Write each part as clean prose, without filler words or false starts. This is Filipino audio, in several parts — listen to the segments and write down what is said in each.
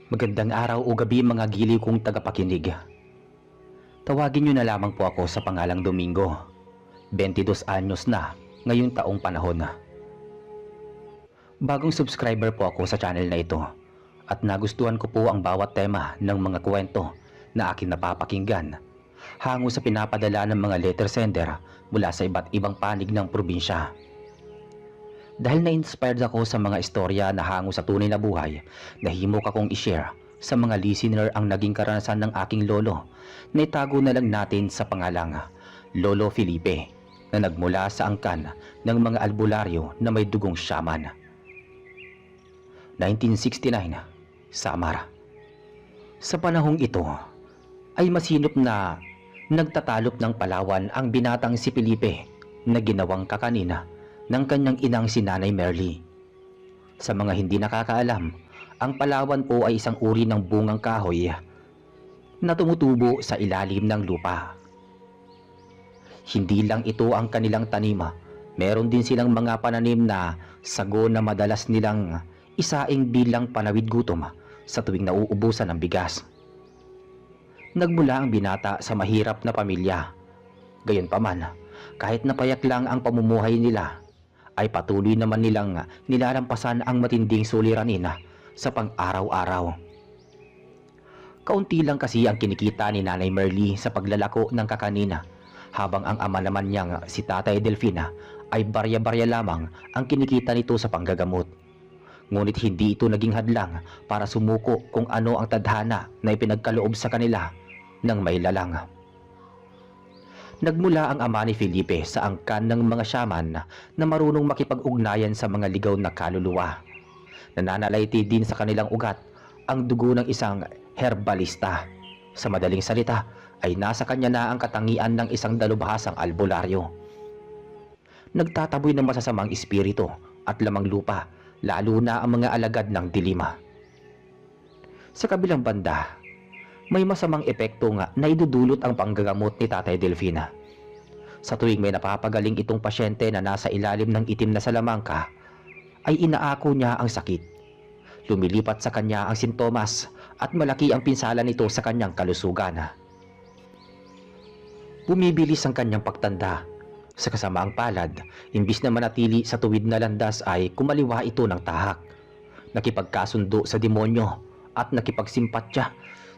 Magandang araw o gabi mga giliw kong tagapakinig. Tawagin niyo na lamang po ako sa pangalang Domingo. 22 anyos na ngayong taong panahon. Bagong subscriber po ako sa channel na ito at nagustuhan ko po ang bawat tema ng mga kwento na aking napapakinggan hango sa pinapadala ng mga letter sender mula sa iba't ibang panig ng probinsya. Dahil na-inspired ako sa mga istorya na hango sa tunay na buhay, nahimok akong i-share sa mga listener ang naging karanasan ng aking lolo na itago na lang natin sa pangalang Lolo Felipe na nagmula sa angkan ng mga albularyo na may dugong shaman. 1969, Samar. Sa panahong ito ay masinop na nagtatalop ng Palawan ang binatang si Felipe na ginawang kakanina ng kanyang inang si Nanay Merly. Sa mga hindi nakakaalam, ang Palawan po ay isang uri ng bungang kahoy na tumutubo sa ilalim ng lupa. Hindi lang ito ang kanilang tanima, meron din silang mga pananim na sago na madalas nilang isaing bilang panawid gutom sa tuwing nauubusan ng bigas. Nagmula ang binata sa mahirap na pamilya. Gayunpaman, kahit napayak lang ang pamumuhay nila, ay patuloy naman nilang nilalampasan ang matinding suliranin sa pang-araw-araw. Kaunti lang kasi ang kinikita ni Nanay Merly sa paglalako ng kakanina, habang ang ama naman niyang si Tatay Delfina ay barya-barya lamang ang kinikita nito sa panggagamot. Ngunit hindi ito naging hadlang para sumuko kung ano ang tadhana na ipinagkaloob sa kanila ng may lalang. Nagmula ang ama ni Felipe sa angkan ng mga shaman na marunong makipag-ugnayan sa mga ligaw na kaluluwa. Nananalayti din sa kanilang ugat ang dugo ng isang herbalista. Sa madaling salita ay nasa kanya na ang katangian ng isang dalubhasang albularyo. Nagtataboy ng masasamang espiritu at lamang lupa, lalo na ang mga alagad ng dilima. Sa kabilang banda, may masamang epekto nga na idudulot ang panggagamot ni Tatay Delfina. Sa tuwing may napapagaling itong pasyente na nasa ilalim ng itim na salamangka, ay inaako niya ang sakit. Lumilipat sa kanya ang sintomas at malaki ang pinsala nito sa kanyang kalusugan. Bumibilis ang kanyang pagtanda. Sa kasamaang palad, imbis na manatili sa tuwid na landas ay kumaliwa ito ng tahak. Nakipagkasundo sa demonyo at nakipagsimpatya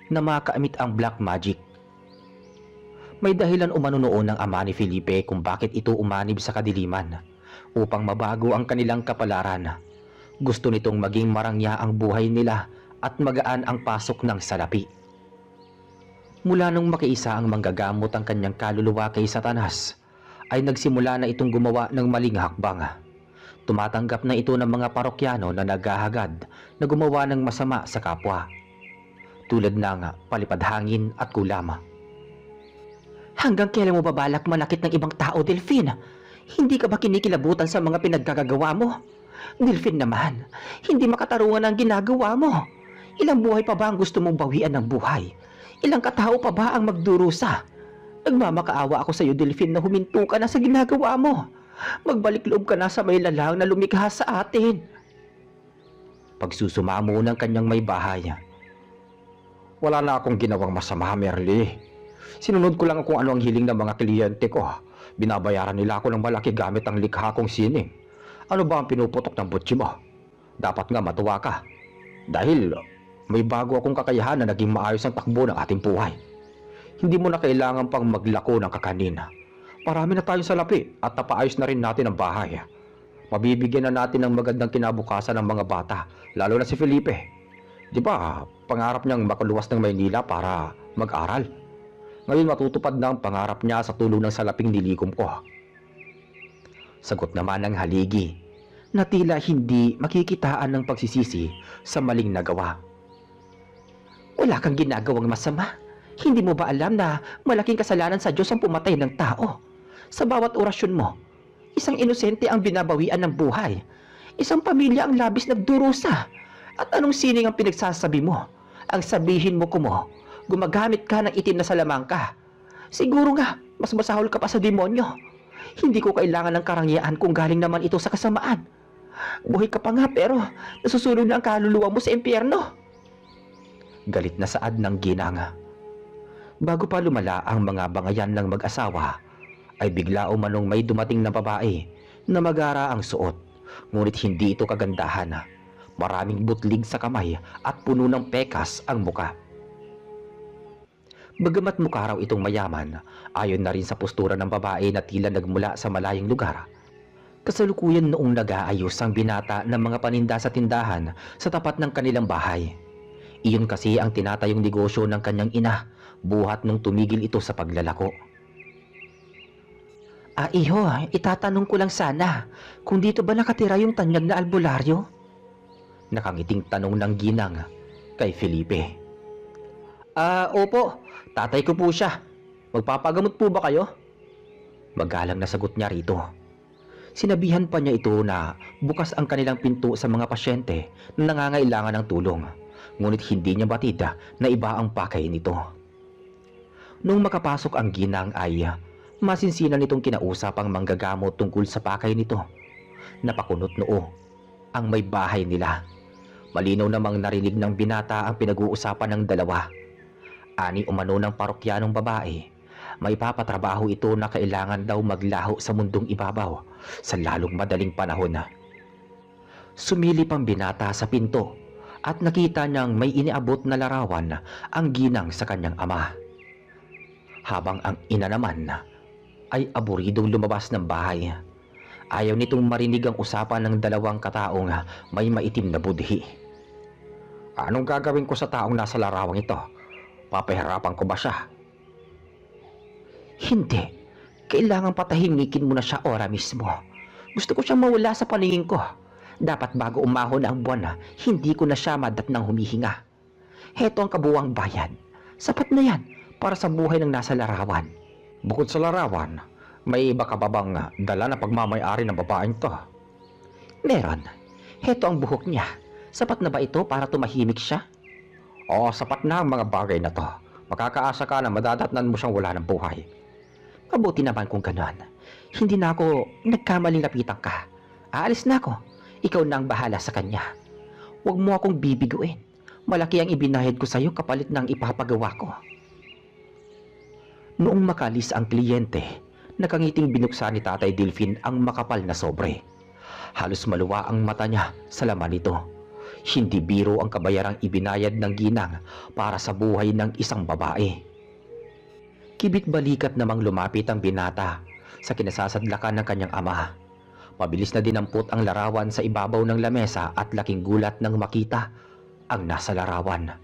na makaamit ang black magic. May dahilan umano noon ng ama ni Felipe kung bakit ito umanib sa kadiliman, upang mabago ang kanilang kapalaran. Gusto nitong maging marangya ang buhay nila at magaan ang pasok ng salapi. Mula nung makiisa ang manggagamot ang kanyang kaluluwa kay Satanas, ay nagsimula na itong gumawa ng maling hakbang. Tumatanggap na ito ng mga parokyano na naghahagad na gumawa ng masama sa kapwa, tulad ng palipadhangin at kulama. Hanggang kailan mo babalak manakit ng ibang tao, Delfin? Hindi ka ba kinikilabutan sa mga pinaggagawa mo? Delfin naman, hindi makatarungan ang ginagawa mo. Ilang buhay pa ba ang gusto mong bawian ng buhay? Ilang katao pa ba ang magdurusa? Nagmamakaawa ako sa iyo, Delfin, na huminto ka na sa ginagawa mo. Magbalik loob ka na sa may lalang na lumikha sa atin. Pagsusumamo ng kanyang may bahay. Wala na akong ginawang masama, Merly. Sinunod ko lang kung ano ang hiling ng mga kliyente ko. Binabayaran nila ako ng malaki gamit ang likha kong sining. Ano ba ang pinuputok ng butsi mo? Dapat nga matuwa ka. Dahil may bago akong kakayahan na naging maayos ang takbo ng ating buhay. Hindi mo na kailangan pang maglako ng kakanina. Marami na tayong salapi at napaayos na rin natin ang bahay. Mabibigyan na natin ng magandang kinabukasan ng mga bata, lalo na si Felipe. Di ba, pangarap niyang makaluwas ng Maynila para mag-aral. Ngayon matutupad na ang pangarap niya sa tulong ng salaping nilikom ko. Sagot naman ng haligi na tila hindi makikitaan ng pagsisisi sa maling nagawa. Wala kang ginagawang masama. Hindi mo ba alam na malaking kasalanan sa Diyos ang pumatay ng tao? Sa bawat orasyon mo, isang inosente ang binabawian ng buhay. Isang pamilya ang labis nagdurusa. At anong sining ang pinagsasabi mo? Ang sabihin mo kumo, gumagamit ka ng itim na salamangka. Siguro nga, mas masahol ka pa sa demonyo. Hindi ko kailangan ng karangyaan kung galing naman ito sa kasamaan. Buhay ka pa nga pero nasusunod na ang kaluluwa mo sa impyerno. galit na saad ng ginang. Bago pa lumala ang mga bangayan ng mag-asawa, ay bigla umanong may dumating na babae na magara ang suot, ngunit hindi ito kagandahan. Maraming butlig sa kamay at puno ng pekas ang muka. Bagamat mukha raw itong mayaman, ayon na rin sa postura ng babae na tila nagmula sa malayong lugar. Kasalukuyan noong nag-aayos ang binata ng mga paninda sa tindahan sa tapat ng kanilang bahay. Iyon kasi ang tinatayong negosyo ng kanyang ina, buhat nung tumigil ito sa paglalako. Iho, itatanong ko lang sana, kung dito ba nakatira yung tanyag na albularyo? Nakangiting tanong ng ginang kay Felipe. Opo, tatay ko po siya. Magpapagamot po ba kayo? Magalang na sagot niya rito. Sinabihan pa niya ito na bukas ang kanilang pinto sa mga pasyente na nangangailangan ng tulong, ngunit hindi niya batid na iba ang pakay nito. Nung makapasok ang ginang ay masinsinan nitong kinausap ang manggagamot tungkol sa pakay nito. Napakunot noo ang may bahay nila. Malinaw namang narinig ng binata ang pinag-uusapan ng dalawa. Ani umano ng parokyanong babae, may papatrabaho ito na kailangan daw maglaho sa mundong ibabaw sa lalong madaling panahon. Sumilip ang binata sa pinto at nakita niyang may iniabot na larawan ang ginang sa kanyang ama. Habang ang ina naman ay aburidong lumabas ng bahay. Ayaw nitong marinig ang usapan ng dalawang kataong may maitim na budhi. Anong gagawin ko sa taong nasa larawang ito? Papahirapan ko ba siya? Hindi. Kailangan patahimikin mo na siya ora mismo. Gusto ko siyang mawala sa paningin ko. Dapat bago umahon ang buwan hindi ko na siya madatnang humihinga. Heto ang kabuwang bayad. Sapat na yan para sa buhay ng nasa larawan. Bukod sa larawan, may iba ka ba bang dala na pagmamayari ng babaeng to? Meron. Heto ang buhok niya. Sapat na ba ito para tumahimik siya? Oo, sapat na ang mga bagay na to. Makakaasa ka na madadatnan mo siyang wala ng buhay. Mabuti naman kung gano'n. Hindi na ako nagkamaling lapitan ka. Aalis na ako. Ikaw na ang bahala sa kanya. Huwag mo akong bibiguin. Malaki ang ibinahid ko sa iyo kapalit ng ipapagawa ko. Noong makalis ang kliyente, nakangiting binuksan ni Tatay Delfin ang makapal na sobre. Halos maluwa ang mata niya sa laman nito. Hindi biro ang kabayarang ibinayad ng ginang para sa buhay ng isang babae. Kibit-balikat namang lumapit ang binata sa kinasasadlakan ng kanyang ama. Mabilis na dinampot ang larawan sa ibabaw ng lamesa at laking gulat nang makita ang nasa larawan.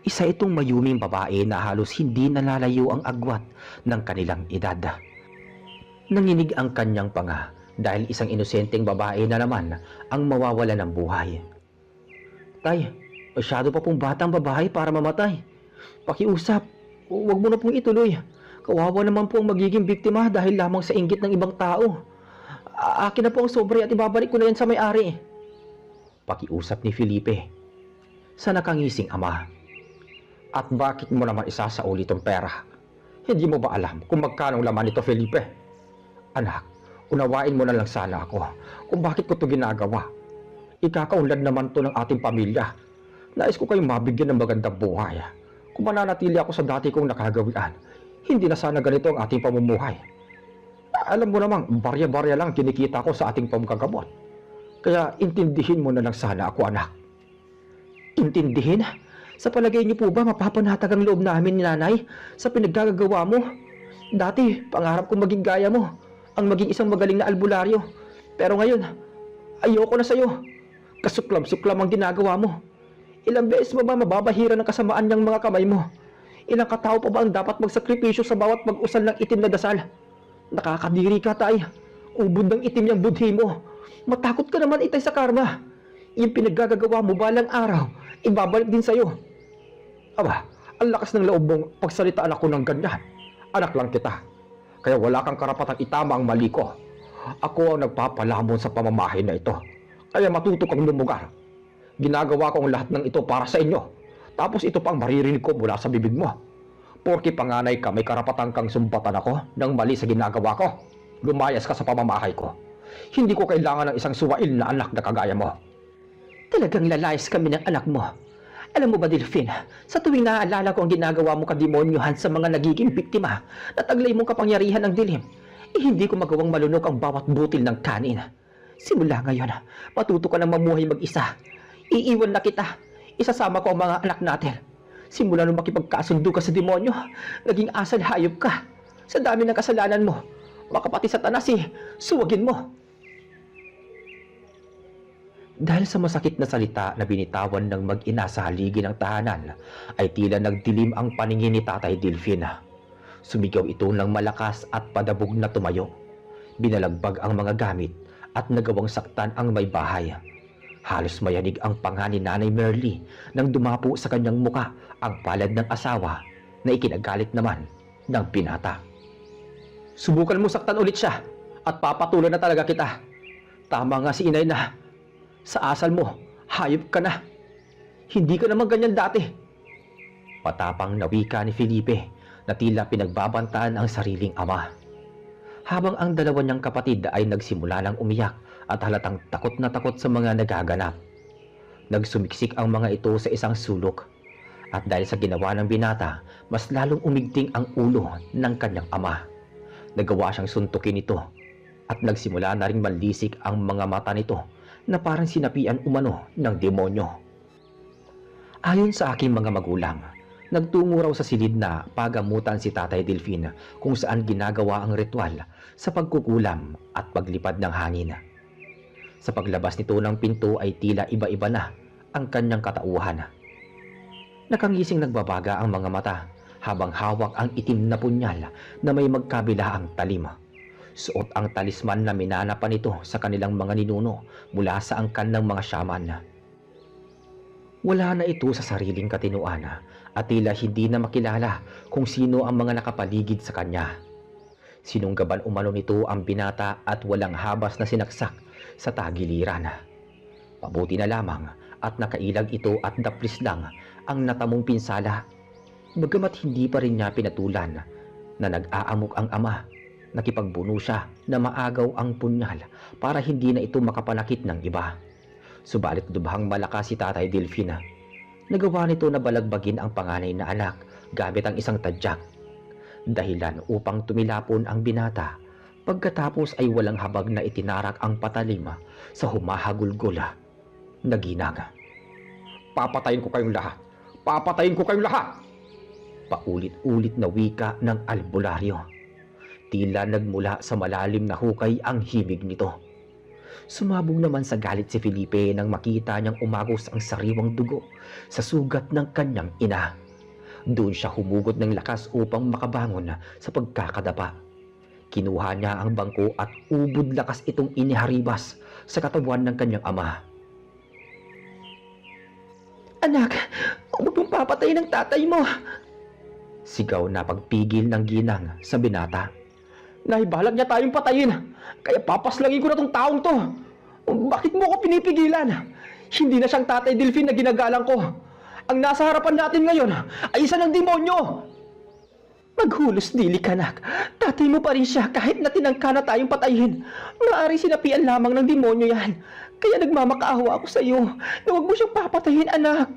Isa itong mayuming babae na halos hindi nalalayo ang agwat ng kanilang edad. Nanginig ang kanyang panga dahil isang inosenteng babae na naman ang mawawala ng buhay. Tay, masyado pa pong batang babae para mamatay. Pakiusap, huwag mo na pong ituloy. Kawawa naman po ang magiging biktima dahil lamang sa inggit ng ibang tao. Akin na po ang sobre at ibabalik ko na yan sa may-ari. Pakiusap ni Felipe sa nakangising ama. At bakit mo naman isasauli itong pera? Hindi mo ba alam kung magkano laman ito, Felipe? Anak, unawain mo na lang sana ako kung bakit ko ito ginagawa. Ikakaunlad naman to ng ating pamilya. Nais ko kayong mabigyan ng magandang buhay. Kung mananatili ako sa dati kong nakagawian, hindi na sana ganito ang ating pamumuhay. Alam mo namang, barya-barya lang kinikita ko sa ating pamgagamot. Kaya intindihin mo na lang sana ako, anak. Intindihin? Sa palagay niyo po ba mapapanatag ang loob namin ni nanay sa pinaggagawa mo? Dati, pangarap kong maging gaya mo, ang maging isang magaling na albularyo. Pero ngayon, ayoko na sa'yo. Kasuklam-suklam ang ginagawa mo. Ilang beses mo ba mababahira ng kasamaan ng mga kamay mo? Ilang katao pa ba ang dapat magsakripisyo sa bawat pag-usal ng itim na dasal? Nakakadiri ka, tay. Ubod ng itim yung budhi mo. Matakot ka naman, itay, sa karma. Yung pinaggagawa mo balang araw, ibabalik din sa'yo. Aba, ang lakas ng loob mong pagsalitaan ako ng ganyan. Anak lang kita. Kaya wala kang karapatang itama ang mali ko. Ako ang nagpapalamon sa pamamahay na ito. Kaya matuto kang lumugar. Ginagawa ko ang lahat ng ito para sa inyo. Tapos ito pang maririnig ko mula sa bibig mo. Porke panganay ka, may karapatan kang sumpatan ako ng mali sa ginagawa ko. Lumayas ka sa pamamahay ko. Hindi ko kailangan ng isang suwail na anak na kagaya mo. Talagang lalayas kami ng anak mo. Alam mo ba, Delphine, sa tuwing naaalala ko ang ginagawa mo kademonyohan sa mga nagiging biktima na taglay mong kapangyarihan ng dilim, hindi ko magawang malunok ang bawat butil ng kanin. Simula ngayon, matuto ka ng mamuhay mag-isa. Iiwan na kita. Isasama ko ang mga anak natin. Simula nung makipagkasundo ka sa demonyo, naging asal hayop ka. Sa dami ng kasalanan mo, baka pati Satanas suwagin mo. Dahil sa masakit na salita na binitawan ng mag-ina sa haligi ng tahanan, ay tila nagdilim ang paningin ni Tatay Delphine. Sumigaw ito ng malakas at padabog na tumayo. Binalagbag ang mga gamit at nagawang saktan ang may bahay. Halos mayanig ang panga ni Nanay Merly nang dumapo sa kanyang muka ang palad ng asawa na ikinagalit naman ng binata. Subukan mo saktan ulit siya at papatulan na talaga kita. Tama nga si inay na sa asal mo, hayop ka na. Hindi ka naman ganyan dati. Patapang na wika ni Felipe na tila pinagbabantaan ang sariling ama. Habang ang dalawa niyang kapatid ay nagsimula ng umiyak at halatang takot na takot sa mga nagaganap. Nagsumiksik ang mga ito sa isang sulok. At dahil sa ginawa ng binata, mas lalong umigting ang ulo ng kanyang ama. Nagawa siyang suntukin ito at nagsimula na ring manlisik ang mga mata nito na parang sinapian umano ng demonyo. Ayon sa aking mga magulang, nagtungo raw sa silid na pagamutan si Tatay Delphine kung saan ginagawa ang ritual sa pagkukulam at paglipad ng hangin. Sa paglabas nito ng pinto ay tila iba-iba na ang kanyang katauhan. Nakangising nagbabaga ang mga mata habang hawak ang itim na punyal na may magkabilaang talim. Suot ang talisman na minanapan nito sa kanilang mga ninuno mula sa angkan ng mga shaman. Wala na ito sa sariling katinuan at tila hindi na makilala kung sino ang mga nakapaligid sa kanya. Sinunggaban umano nito ang binata at walang habas na sinaksak sa tagiliran. Mabuti na lamang at nakailag ito at daplis lang ang natamong pinsala. Bagamat hindi pa rin niya pinatulan na nag-aamok ang ama, nakipagbuno siya na maagaw ang punyal para hindi na ito makapanakit ng iba. Subalit lubhang malakas si Tatay Delphine. Nagawa nito na balagbagin ang panganay na anak gamit ang isang tadyak. Dahilan upang tumilapon ang binata, pagkatapos ay walang habag na itinarak ang patalim sa humahagulgol na ginang. Papatayin ko kayong lahat! Papatayin ko kayong lahat! Paulit-ulit na wika ng albularyo. Tila nagmula sa malalim na hukay ang himig nito. Sumabog naman sa galit si Felipe nang makita niyang umagos ang sariwang dugo sa sugat ng kanyang ina. Doon siya humugot ng lakas upang makabangon sa pagkakadapa. Kinuha niya ang bangko at ubod lakas itong iniharibas sa katawan ng kanyang ama. Anak, huwag mong papatayin ang tatay mo! Sigaw na pagpigil ng ginang sa binata. Nahibalag niya tayong patayin, kaya papaslangin ko na tong taong to. Bakit mo ako pinipigilan? Hindi na siyang Tatay Delphine na ginagalang ko. Ang nasa harapan natin ngayon ay isa ng demonyo. Maghulos dili ka, anak. Tatay mo pa rin siya kahit na tinangka na tayong patayin. Maaari sinapian lamang ng demonyo yan. Kaya nagmamakaawa ako sa iyo na huwag mo siyang papatayin, anak.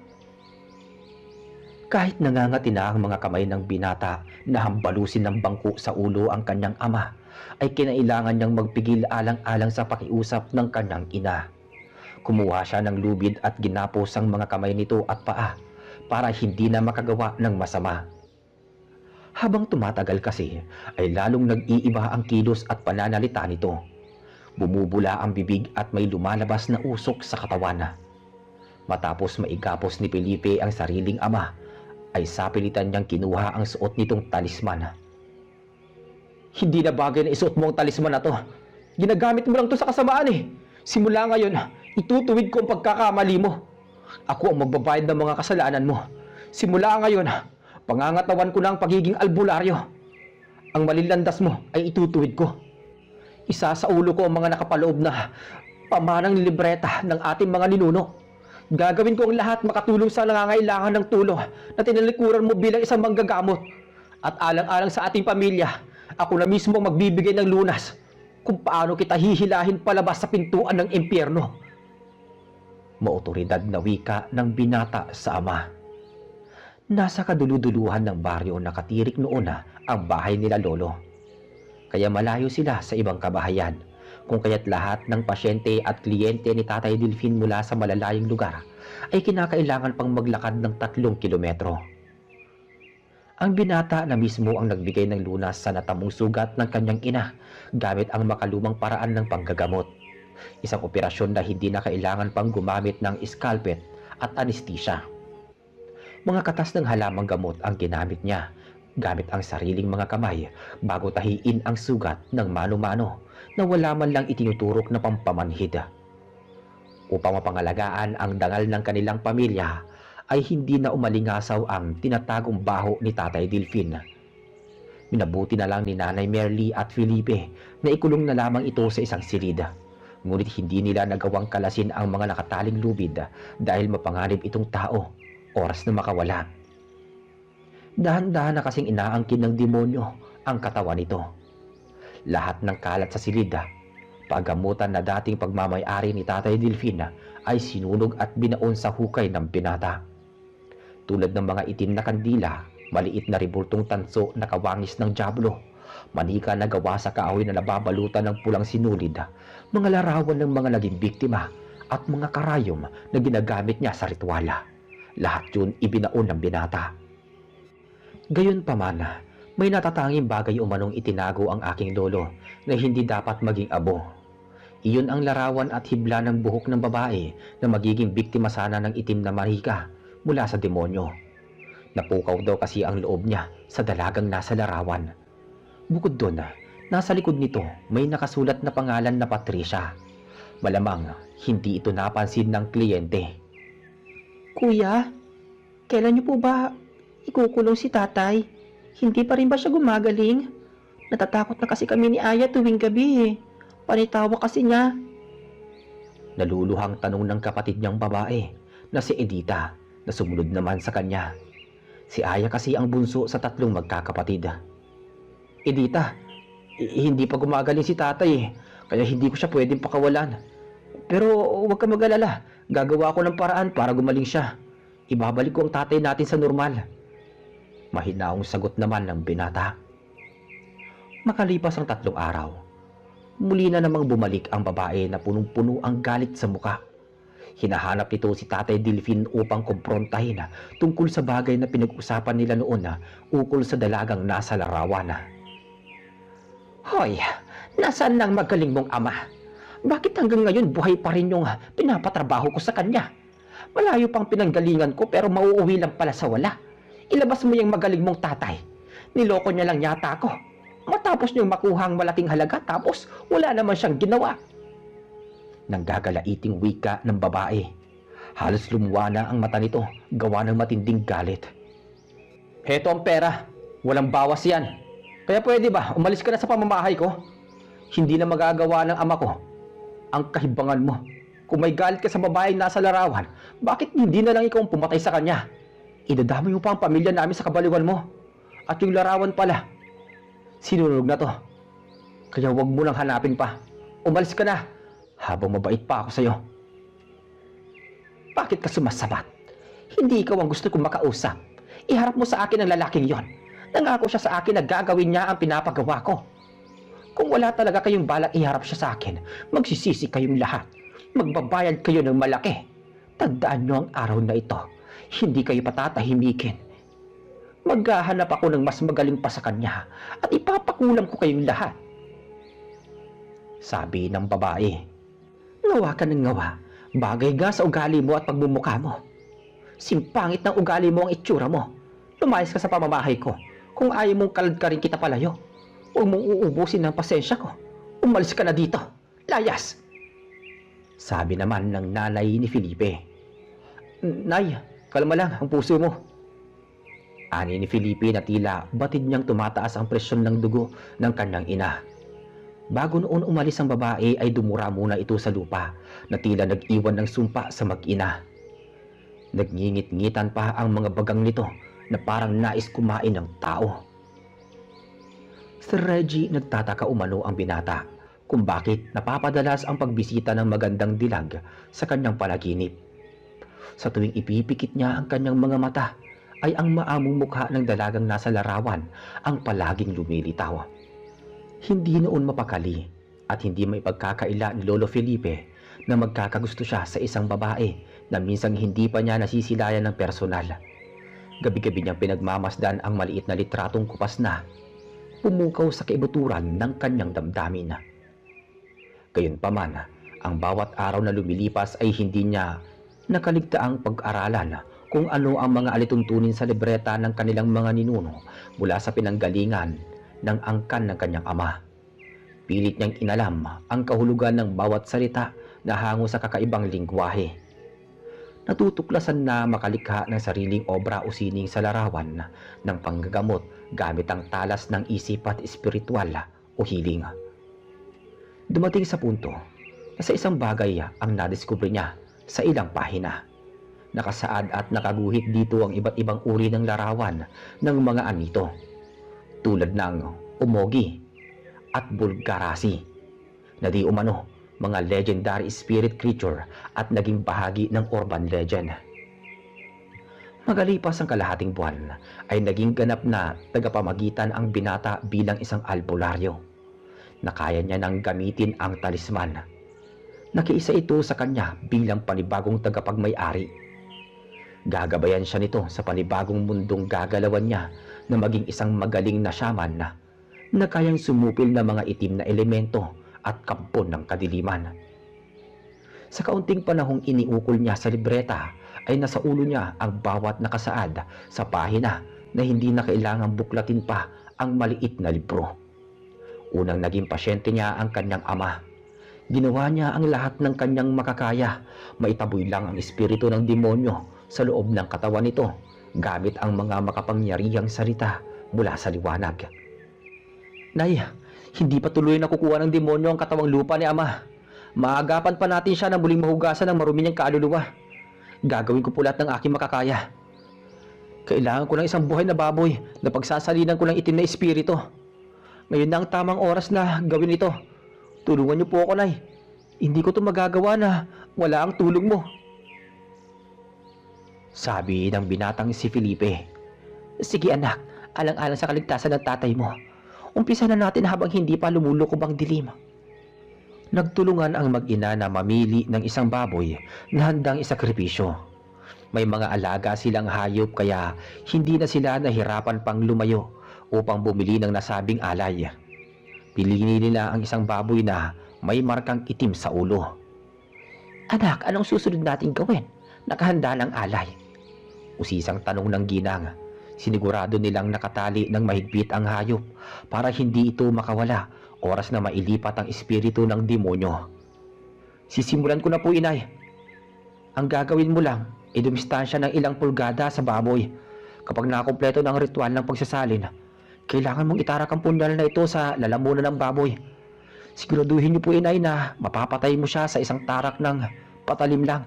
Kahit nangangati na ang mga kamay ng binata na hambalusin ng bangko sa ulo ang kanyang ama, ay kinailangan niyang magpigil alang-alang sa pakiusap ng kanyang ina. Kumuha siya ng lubid at ginapos ang mga kamay nito at paa para hindi na makagawa ng masama. Habang tumatagal kasi, ay lalong nag-iiba ang kilos at pananalita nito. Bumubula ang bibig at may lumalabas na usok sa katawan. Matapos maigapos ni Felipe ang sariling ama, ay sapilitan niyang kinuha ang suot nitong talisman. Hindi na bagay na isuot mo ang talisman na to. Ginagamit mo lang to sa kasamaan eh. Simula ngayon, itutuwid ko ang pagkakamali mo. Ako ang magbabayad ng mga kasalanan mo. Simula ngayon, pangangatawan ko na ang pagiging albularyo. Ang malilandas mo ay itutuwid ko. Isa sa ulo ko ang mga nakapaloob na pamanang libreta ng ating mga ninuno. Gagawin ko ang lahat makatulong sa nangangailangan ng tulong na tinalikuran mo bilang isang manggagamot. At alang-alang sa ating pamilya, ako na mismo magbibigay ng lunas kung paano kita hihilahin palabas sa pintuan ng impyerno. maotoridad na wika ng binata sa ama. Nasa kaduluduluhan ng baryo nakatirik noon ang bahay nila lolo. Kaya malayo sila sa ibang kabahayan, kung kaya't lahat ng pasyente at kliyente ni Tatay Delfin mula sa malalayong lugar ay kinakailangan pang maglakad ng 3 kilometro. Ang binata na mismo ang nagbigay ng lunas sa natamong sugat ng kanyang ina gamit ang makalumang paraan ng panggagamot. Isang operasyon na hindi na kailangan pang gumamit ng scalpel at anesthesia. Mga katas ng halamang gamot ang ginamit niya gamit ang sariling mga kamay bago tahiin ang sugat ng mano-mano na wala man lang itinuturok na pampamanhid. Upang mapangalagaan ang dangal ng kanilang pamilya ay hindi na umalingasaw ang tinatagong baho ni Tatay Delfin. Minabuti na lang ni Nanay Merly at Felipe na ikulong na lamang ito sa isang silid. Ngunit hindi nila nagawang kalasin ang mga nakataling lubid dahil mapanganib itong tao, oras na makawala. Dahan-dahan na kasing inaangkin ng demonyo ang katawan nito. Lahat ng kalat sa silid, paggamutan na dating pagmamay-ari ni Tatay Delfin ay sinunog at binaon sa hukay ng binata. Tulad ng mga itim na kandila, maliit na ribultong tanso na kawangis ng dyablo, manika na gawa sa kahoy na nababalutan ng pulang sinulid, mga larawan ng mga naging biktima at mga karayom na ginagamit niya sa rituala. Lahat yun ibinaon ng binata. Gayunpaman, may natatanging bagay umanong itinago ang aking lolo na hindi dapat maging abo. Iyon ang larawan at hibla ng buhok ng babae na magiging biktima sana ng itim na marika mula sa demonyo. Napukaw daw kasi ang loob niya sa dalagang nasa larawan. Bukod doon, nasa likod nito may nakasulat na pangalan na Patricia. Malamang hindi ito napansin ng kliyente. Kuya, kailan niyo po ba ikukulong si tatay? Hindi pa rin ba siya gumagaling? Natatakot na kasi kami ni Aya tuwing gabi eh. Panitawa kasi niya. Naluluhang tanong ng kapatid niyang babae na si Edita na sumunod naman sa kanya. Si Aya kasi ang bunso sa 3 magkakapatid. Edita, hindi pa gumagaling si tatay eh, kaya hindi ko siya pwedeng pakawalan. Pero huwag ka mag-alala, gagawa ko ng paraan para gumaling siya. Ibabalik ko ang tatay natin sa normal. Mahinaong sagot naman ng binata. Makalipas ang 3 araw, muli na namang bumalik ang babae na punong-puno ang galit sa muka. Hinahanap nito si Tatay Delfin upang kumprontahin tungkol sa bagay na pinag-usapan nila noon ukol sa dalagang nasa larawan. Hoy, nasaan ang magaling mong ama? Bakit hanggang ngayon buhay pa rin yung pinapatrabaho ko sa kanya? Malayo pang pinanggalingan ko pero mauuwi lang pala sa wala. Ilabas mo yung magaling mong tatay. Niloko niya lang yata ako. Matapos niyong makuha ang malaking halaga tapos wala naman siyang ginawa. Nanggagalaiting wika ng babae. Halos lumuwa na ang mata nito gawa ng matinding galit. Heto ang pera. Walang bawas yan. Kaya pwede ba umalis ka na sa pamamahay ko? Hindi na magagawa ng ama ko ang kahibangan mo. Kung may galit ka sa babaeng nasa larawan, bakit hindi na lang ikaw ang pumatay sa kanya? Idadamay mo pa ang pamilya namin sa kabaliwan mo. At yung larawan pala, sinunog na to. Kaya wag mo nang hanapin pa. Umalis ka na, habang mabait pa ako sa'yo. Bakit ka sumasabat? Hindi ikaw ang gusto kong makausap. Iharap mo sa akin ang lalaking yon. Nangako siya sa akin na gagawin niya ang pinapagawa ko. Kung wala talaga kayong balak iharap siya sa akin, magsisisi kayong lahat. Magbabayad kayo ng malaki. Tandaan niyo ang araw na ito. Hindi kayo patatahimikin. Maghahanap ako ng mas magaling pa sa kanya at ipapakulam ko kayong lahat. Sabi ng babae. Ngawa ka ng ngawa. Bagay nga sa ugali mo at pagmumukha mo. Simpangit ng ugali mo ang itsura mo. Lumayas ka sa pamamahay ko. Kung ayaw mong kalad ka rin kita palayo, huwag mong uubusin ng pasensya ko. Umalis ka na dito. Layas! Sabi naman ng nanay ni Felipe. Nay, kalma lang ang puso mo. Ani ni Felipe na tila batid niyang tumataas ang presyon ng dugo ng kanyang ina. Bago noon umalis ang babae ay dumura muna ito sa lupa na tila nag-iwan ng sumpa sa mag-ina. Nagngingit-ngitan pa ang mga bagang nito na parang nais kumain ng tao. Si Reggie nagtataka umano ang binata kung bakit napapadalas ang pagbisita ng magandang dilag sa kanyang panaginip. Sa tuwing ipipikit niya ang kanyang mga mata, ay ang maamong mukha ng dalagang nasa larawan ang palaging lumilitaw. Hindi noon mapakali at hindi may pagkakaila ni Lolo Felipe na magkakagusto siya sa isang babae na minsang hindi pa niya nasisilayan ng personal. Gabi-gabi niyang pinagmamasdan ang maliit na litratong kupas na pumukaw sa kaibuturan ng kanyang damdamin. Gayunpaman, ang bawat araw na lumilipas ay hindi niya nakaligtaang pag-aralan kung ano ang mga alituntunin sa libreta ng kanilang mga ninuno mula sa pinanggalingan ng angkan ng kanyang ama. Pilit niyang inalam ang kahulugan ng bawat salita na hango sa kakaibang lingwahe. Natutuklasan na makalikha ng sariling obra o sining sa larawan ng panggagamot gamit ang talas ng isip at espiritual o hiling. Dumating sa punto na sa isang bagay ang nadiskubre niya sa ilang pahina. Nakasaad at nakaguhit dito ang iba't ibang uri ng larawan ng mga anito, tulad ng Umogi at Bulgarasi, na di umano mga legendary spirit creature at naging bahagi ng urban legend. Magalipas ang kalahating buwan ay naging ganap na tagapamagitan ang binata bilang isang albularyo na kaya niya nang gamitin ang talisman. Nakiisa ito sa kanya bilang panibagong tagapagmay-ari. Gagabayan siya nito sa panibagong mundong gagalawan niya na maging isang magaling na shaman na kayang sumupil ng mga itim na elemento at kampon ng kadiliman. Sa kaunting panahong iniukol niya sa libreta ay nasa ulo niya ang bawat nakasaad sa pahina na hindi na kailangang buklatin pa ang maliit na libro. Unang naging pasyente niya ang kanyang ama. Ginawa niya ang lahat ng kanyang makakaya, maitaboy lang ang espiritu ng demonyo sa loob ng katawan nito gamit ang mga makapangyarihang salita mula sa liwanag. Nay, hindi pa tuloy nakukuha ng demonyo ang katawang lupa ni Ama. Maagapan pa natin siya na muling mahugasan ng marumi niyang kaluluwa. Gagawin ko po lahat ng aking makakaya. Kailangan ko ng isang buhay na baboy na pagsasalinan ko ng itim na espiritu. Ngayon na ang tamang oras na gawin ito. Tulungan niyo po ako, Nay. Hindi ko ito magagawa na wala ang tulong mo. Sabi ng binatang si Felipe. Sige anak, alang-alang sa kaligtasan ng tatay mo. Umpisa na natin habang hindi pa lumulukob ang dilim. Nagtulungan ang mag-ina na mamili ng isang baboy na handang isakripisyo. May mga alaga silang hayop kaya hindi na sila nahirapan pang lumayo upang bumili ng nasabing alay. Piliin nila ang isang baboy na may markang itim sa ulo. Anak, anong susunod natin gawin? Nakahanda ng alay. Usisang tanong ng ginang. Sinigurado nilang nakatali ng mahigpit ang hayop para hindi ito makawala oras na mailipat ang espiritu ng demonyo. Sisimulan ko na po, inay. Ang gagawin mo lang ay dumistansya ng ilang pulgada sa baboy. Kapag nakakumpleto ng ritual ng pagsasalin, kailangan mong itarak ang punyal na ito sa lalamunan ng baboy. Siguraduhin niyo po, inay, na mapapatay mo siya sa isang tarak ng patalim lang.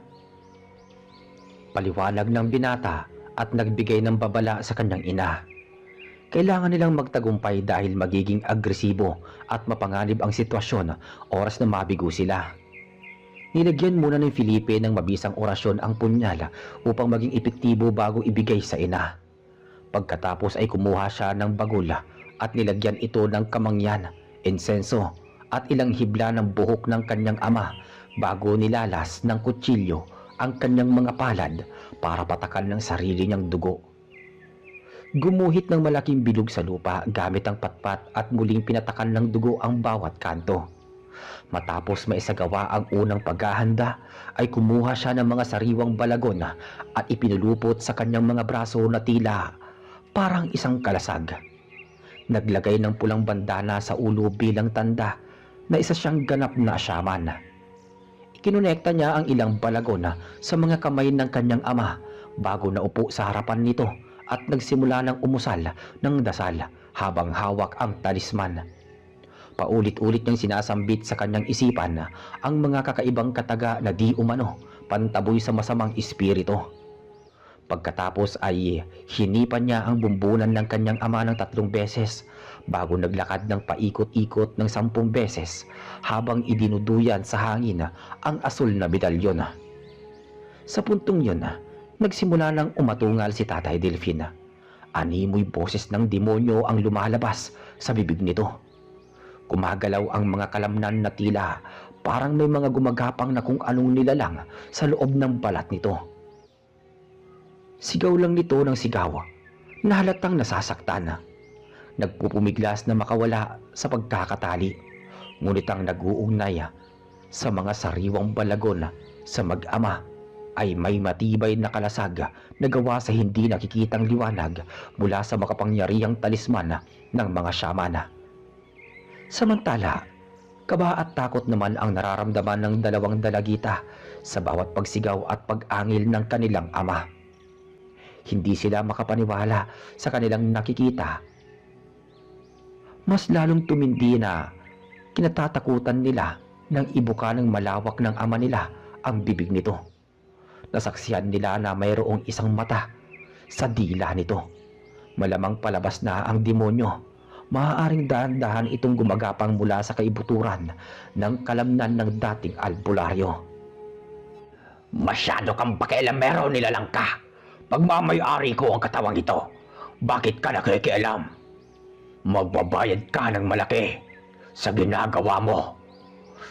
Paliwanag ng binata at nagbigay ng babala sa kanyang ina. Kailangan nilang magtagumpay dahil magiging agresibo at mapanganib ang sitwasyon oras na mabigo sila. Nilagyan muna ni Felipe ng mabisang orasyon ang punyal upang maging epektibo bago ibigay sa ina. Pagkatapos ay kumuha siya ng bagul at nilagyan ito ng kamangyan, insenso at ilang hibla ng buhok ng kanyang ama bago nilalas ng kutsilyo ang kanyang mga palad para patakan ng sarili niyang dugo. Gumuhit ng malaking bilog sa lupa gamit ang patpat at muling pinatakan ng dugo ang bawat kanto. Matapos maisagawa ang unang paghahanda ay kumuha siya ng mga sariwang balagon at ipinulupot sa kanyang mga braso na tila parang isang kalasag. Naglagay ng pulang bandana sa ulo bilang tanda na isa siyang ganap na shaman. Kinonekta niya ang ilang balagon sa mga kamay ng kanyang ama bago naupo sa harapan nito at nagsimula ng umusal ng dasal habang hawak ang talisman. Paulit-ulit niyang sinasambit sa kanyang isipan ang mga kakaibang kataga na di umano pantaboy sa masamang espiritu. Pagkatapos ay hinipan niya ang bumbunan ng kanyang ama ng 3 beses bago naglakad ng paikot-ikot ng 10 beses habang idinuduyan sa hangin ang asul na medalyon. Sa puntong yun, nagsimula nang umatungal si Tatay Delfin. Animoy boses ng demonyo ang lumalabas sa bibig nito. Gumagalaw ang mga kalamnan na tila parang may mga gumagapang na kung anong nilalang sa loob ng balat nito. Sigaw lang nito ng sigaw, na halatang nasasaktan. Nagpupumiglas na makawala sa pagkakatali, ngunit ang nag-uugnay sa mga sariwang balagon sa mag-ama ay may matibay na kalasag na gawa sa hindi nakikitang liwanag mula sa makapangyarihang talisman ng mga syamana. Samantala, kaba at takot naman ang nararamdaman ng dalawang dalagita sa bawat pagsigaw at pag-angil ng kanilang ama. Hindi sila makapaniwala sa kanilang nakikita. Mas lalong tumindi na kinatatakutan nila nang ibuka ng malawak ng ama nila ang bibig nito. Nasaksihan nila na mayroong isang mata sa dila nito. Malamang palabas na ang demonyo. Maaaring dahan-dahan itong gumagapang mula sa kaibuturan ng kalamnan ng dating albularyo. Masyado kang pakialamero, nilalang ka. Pagmamay-ari ko ang katawang ito. Bakit ka nakikialam? Magbabayad ka ng malaki sa ginagawa mo.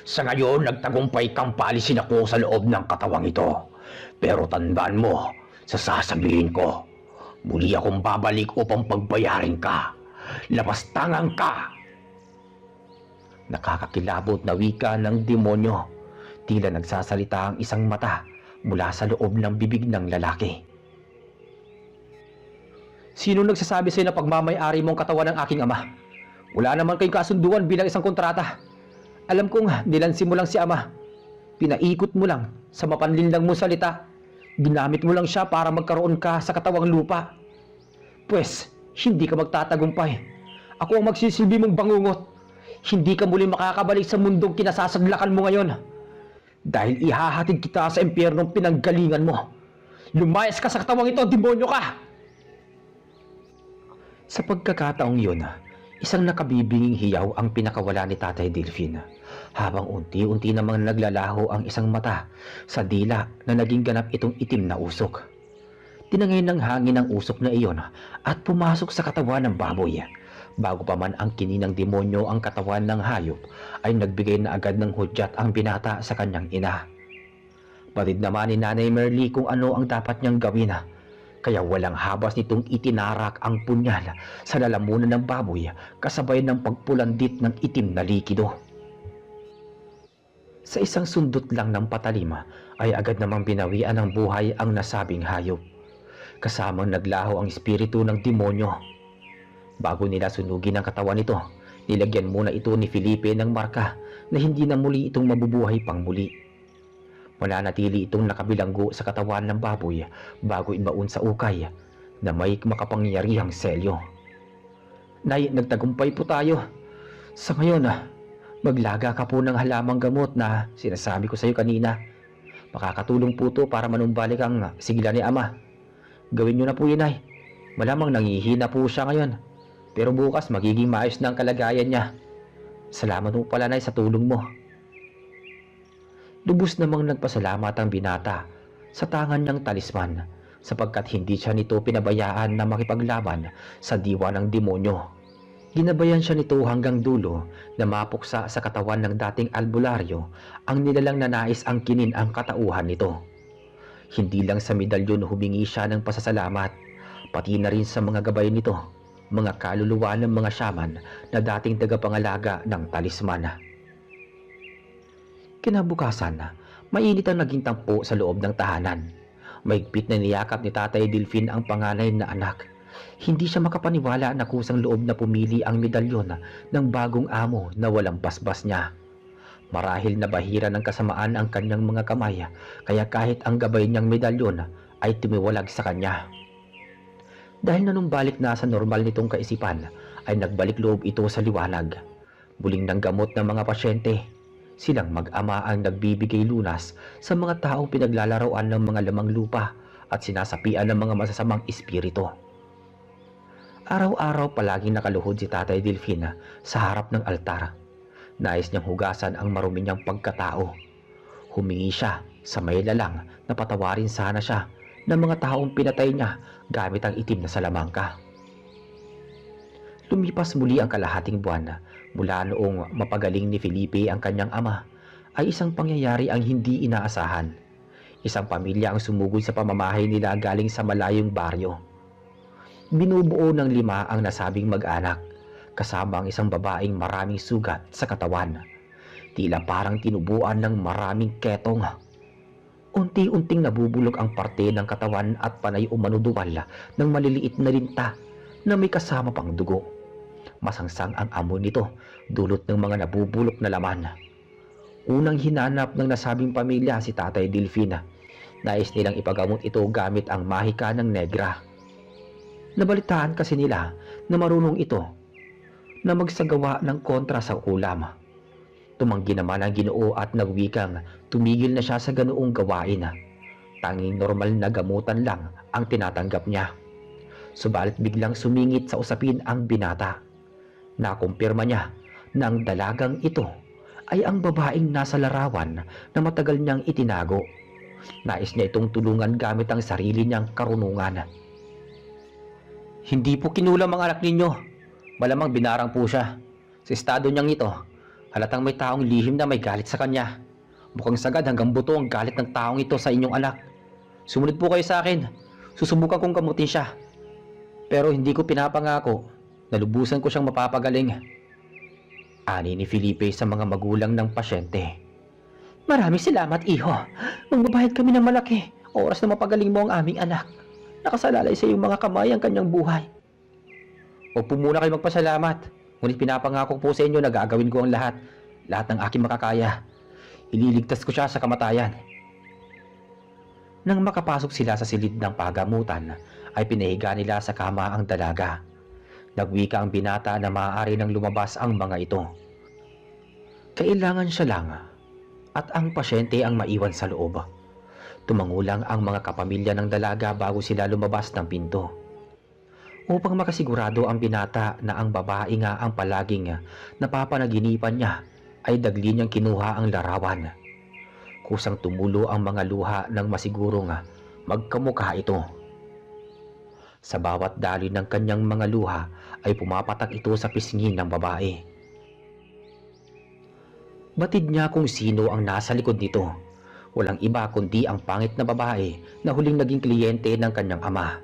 Sa ngayon, nagtagumpay kang paalisin ako sa loob ng katawang ito. Pero tandaan mo, sa sasabihin ko, muli akong babalik upang pagbayarin ka. Lapastangan ka! Nakakakilabot na wika ng demonyo. Tila nagsasalita ang isang mata mula sa loob ng bibig ng lalaki. Sino nagsasabi sa'yo na pagmamay-ari mong katawan ng aking ama? Wala naman kayong kasunduan bilang isang kontrata. Alam kong nilansin mo lang si ama. Pinaikot mo lang sa mapanlinlang mong salita. Ginamit mo lang siya para magkaroon ka sa katawang lupa. Pwes, hindi ka magtatagumpay. Ako ang magsisilbi mong bangungot. Hindi ka muli makakabalik sa mundong kinasasaglakan mo ngayon. Dahil ihahatid kita sa impyernong pinanggalingan mo. Lumayas ka sa katawang ito, demonyo ka! Sa pagkakataong yun, isang nakabibinging hiyaw ang pinakawala ni Tatay Delfin, habang unti-unti namang naglalaho ang isang mata sa dila na naging ganap itong itim na usok. Tinangay ng hangin ang usok na iyon at pumasok sa katawan ng baboy. Bago pa man ang kininang demonyo ang katawan ng hayop, ay nagbigay na agad ng hudyat ang binata sa kanyang ina. Batid naman ni Nanay Merly kung ano ang dapat niyang gawin, kaya walang habas nitong itinarak ang punyal sa lalamunan ng baboy kasabay ng pagpulandit ng itim na likido. Sa isang sundot lang ng patalima ay agad namang binawian ng buhay ang nasabing hayop. Kasamang naglaho ang espiritu ng demonyo. Bago nila sunugin ang katawan nito, nilagyan muna ito ni Felipe ng marka na hindi na muli itong mabubuhay pang muli. Mananatili itong nakabilanggo sa katawan ng baboy bago ibaon sa ukay na may makapangyarihang selyo. Nay, nagtagumpay po tayo. Sa ngayon, maglaga ka po ng halamang gamot na sinasabi ko sa iyo kanina. Makakatulong po to para manumbalik ang sigla ni ama. Gawin nyo na po yun, Nay. Malamang nangihina po siya ngayon. Pero bukas magiging maayos na ang kalagayan niya. Salamat po pala, Nay, sa tulong mo. Lubos namang nagpasalamat ang binata sa tangan ng talisman sapagkat hindi siya nito pinabayaan na makipaglaban sa diwa ng demonyo. Ginabayan siya nito hanggang dulo na mapuksa sa katawan ng dating albularyo ang nilalang na nais angkinin ang katauhan nito. Hindi lang sa medalyon humingi siya ng pasasalamat, pati na rin sa mga gabay nito, mga kaluluwa ng mga shaman na dating tagapangalaga ng talisman. Kinabukasan, mainit ang naging tampo sa loob ng tahanan. Maigpit na niyakap ni Tatay Delfin ang panganay na anak. Hindi siya makapaniwala na kusang loob na pumili ang medalyon ng bagong amo na walang basbas niya. Marahil na bahira ng kasamaan ang kanyang mga kamay, kaya kahit ang gabay niyang medalyon ay tumiwalag sa kanya. Dahil nanumbalik na sa normal nitong kaisipan, ay nagbalik loob ito sa liwanag. Buling ng gamot ng mga pasyente. Silang mag-ama ang nagbibigay lunas sa mga taong pinaglalaroan ng mga lamang lupa at sinasapian ng mga masasamang espiritu. Araw-araw palaging nakaluhod si Tatay Delfin sa harap ng altar. Nais niyang hugasan ang marumi niyang pagkatao. Humingi siya Sa may lalang, napatawarin sana siya ng mga taong pinatay niya gamit ang itim na salamangka. Lumipas muli ang kalahating buwan mula noong mapagaling ni Felipe ang kanyang ama, ay isang pangyayari ang hindi inaasahan. Isang pamilya ang sumugod sa pamamahay nila galing sa malayong baryo. Binubuo ng 5 ang nasabing mag-anak, kasama ang isang babaeng maraming sugat sa katawan. Tila parang tinubuan ng maraming ketong. Unti-unting nabubulok ang parte ng katawan at panay umanuduwal ng maliliit na linta na may kasama pang dugo. Masangsang ang amoy nito, dulot ng mga nabubulok na laman. Unang hinanap ng nasabing pamilya si Tatay Delfina. Nais nilang ipagamot ito gamit ang mahika ng negra. Nabalitaan kasi nila na marunong ito na magsagawa ng kontra sa ulam. Tumanggi naman ang Ginoo at nagwikang tumigil na siya sa ganoong gawain. Tanging normal na gamutan lang ang tinatanggap niya. Subalit biglang sumingit sa usapin ang binata. Nakumpirma niya na ang dalagang ito ay ang babaeng nasa larawan na matagal niyang itinago. Nais niya itong tulungan gamit ang sarili niyang karunungan. Hindi po kinulam ang anak ninyo. Malamang binarang po siya. Sa estado niyang ito, halatang may taong lihim na may galit sa kanya. Mukhang sagad hanggang buto ang galit ng taong ito sa inyong anak. Sumunod po kayo sa akin. Susubukan kong gamutin siya. Pero hindi ko pinapangako na lubusan ko siyang mapapagaling. Ani ni Felipe sa mga magulang ng pasyente. Maraming salamat, iho. Magbabayad kami ng malaki. Oras na mapagaling mo ang aming anak. Nakasalalay sa iyong mga kamay ang kanyang buhay. Huwag po muna kayo magpasalamat. Ngunit pinapangako po sa inyo na gagawin ko ang lahat. Lahat ng aking makakaya. Ililigtas ko siya sa kamatayan. Nang makapasok sila sa silid ng pagamutan, ay pinahiga nila sa kama ang dalaga. Nagwika ang binata na maaari nang lumabas ang mga ito. Kailangan siya lang at ang pasyente ang maiwan sa loob. Tumangulang ang mga kapamilya ng dalaga bago sila lumabas ng pinto. Upang makasigurado ang binata na ang babae nga ang palaging napapanaginipan niya, ay dagli niyang kinuha ang larawan. Kusang tumulo ang mga luha ng masigurong magkamukha ito. Sa bawat daloy ng kanyang mga luha ay pumapatak ito sa pisngi ng babae. Batid niya kung sino ang nasa likod nito. Walang iba kundi ang pangit na babae na huling naging kliyente ng kanyang ama.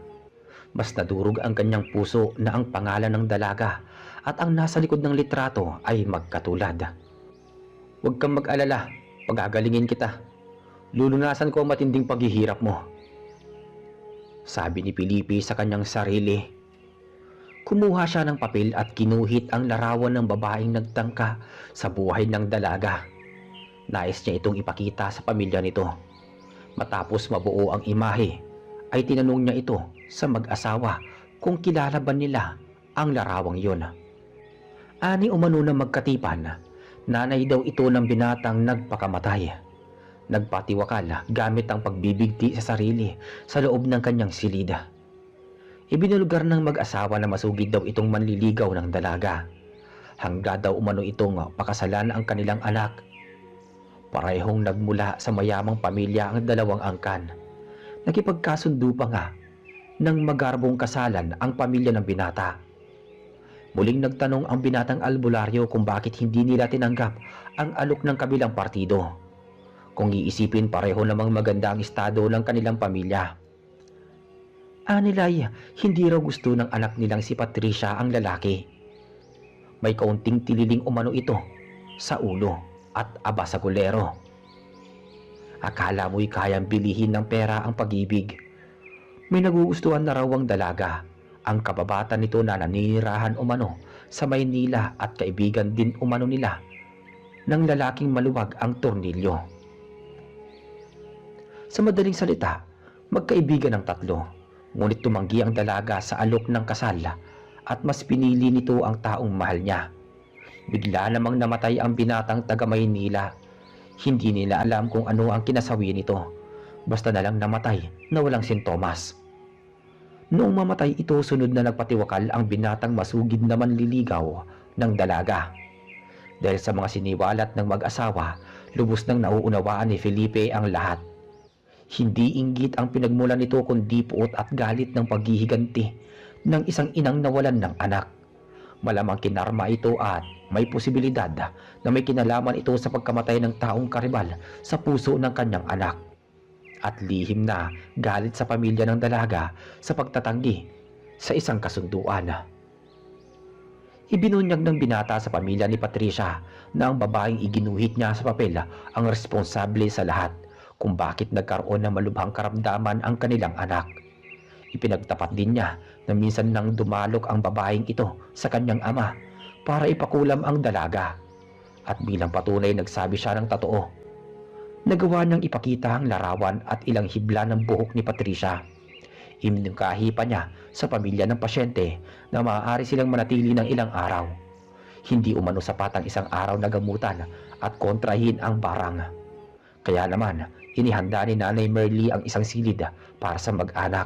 Mas nadurog ang kanyang puso na ang pangalan ng dalaga at ang nasa likod ng litrato ay magkatulad. Huwag kang mag-alala, pagagalingin kita. Lulunasan ko ang matinding paghihirap mo, sabi ni Felipe sa kanyang sarili. Kumuha siya ng papel at kinuhit ang larawan ng babaeng nagtangka sa buhay ng dalaga. Nais niya itong ipakita sa pamilya nito. Matapos mabuo ang imahe, ay tinanong niya ito sa mag-asawa kung kilala ba nila ang larawang yon. Ani umano na magkatipan, nanay daw ito ng binatang nagpakamatay. Nagpatiwakal gamit ang pagbibigti sa sarili sa loob ng kanyang silida. Ibinulgar ng mag-asawa na masugid daw itong manliligaw ng dalaga. Hangga daw umano itong pakasalan ang kanilang anak. Parehong nagmula sa mayamang pamilya ang dalawang angkan. Nakipagkasundo pa nga ng magarbong kasalan ang pamilya ng binata. Muling nagtanong ang binatang albularyo kung bakit hindi nila tinanggap ang alok ng kabilang partido. Kung iisipin, pareho namang maganda ang estado ng kanilang pamilya. Anilay, hindi raw gusto ng anak nilang si Patricia ang lalaki. May kaunting tililing umano ito sa ulo at aba sa gulero. Akala mo'y kayang bilihin ng pera ang pag-ibig. May nagugustuhan na raw ang dalaga, ang kababata nito na naninirahan umano sa Maynila at kaibigan din umano nila ng lalaking maluwag ang tornilyo. Sa madaling salita, magkaibigan ng tatlo, ngunit tumanggi ang dalaga sa alok ng kasal at mas pinili nito ang taong mahal niya. Bigla namang namatay ang binatang taga Maynila. Hindi nila alam kung ano ang kinasawi nito, basta na lang namatay na walang sintomas. Noong mamatay ito, sunod na nagpatiwakal ang binatang masugid na manliligaw ng dalaga. Dahil sa mga siniwalat ng mag-asawa, lubos nang nauunawaan ni Felipe ang lahat. Hindi inggit ang pinagmulan nito kundi puot at galit ng paghihiganti ng isang inang nawalan ng anak. Malamang kinarma ito at may posibilidad na may kinalaman ito sa pagkamatay ng taong karibal sa puso ng kanyang anak. At lihim na galit sa pamilya ng dalaga sa pagtatanggi sa isang kasunduan. Ibinunyag ng binata sa pamilya ni Patricia na ang babaeng iginuhit niya sa papel ang responsable sa lahat kung bakit nagkaroon ng malubhang karamdaman ang kanilang anak. Ipinagtapat din niya na minsan nang dumalok ang babaeng ito sa kanyang ama para ipakulam ang dalaga. At bilang patunay nagsabi siya ng totoo. Nagawa niyang ipakita ang larawan at ilang hibla ng buhok ni Patricia. Iminungkahi pa niya sa pamilya ng pasyente na maaari silang manatili ng ilang araw. Hindi umano sapat ang isang araw na gamutan at kontrahin ang barang. Kaya naman, inihanda ni Nanay Merly ang isang silid para sa mag-anak.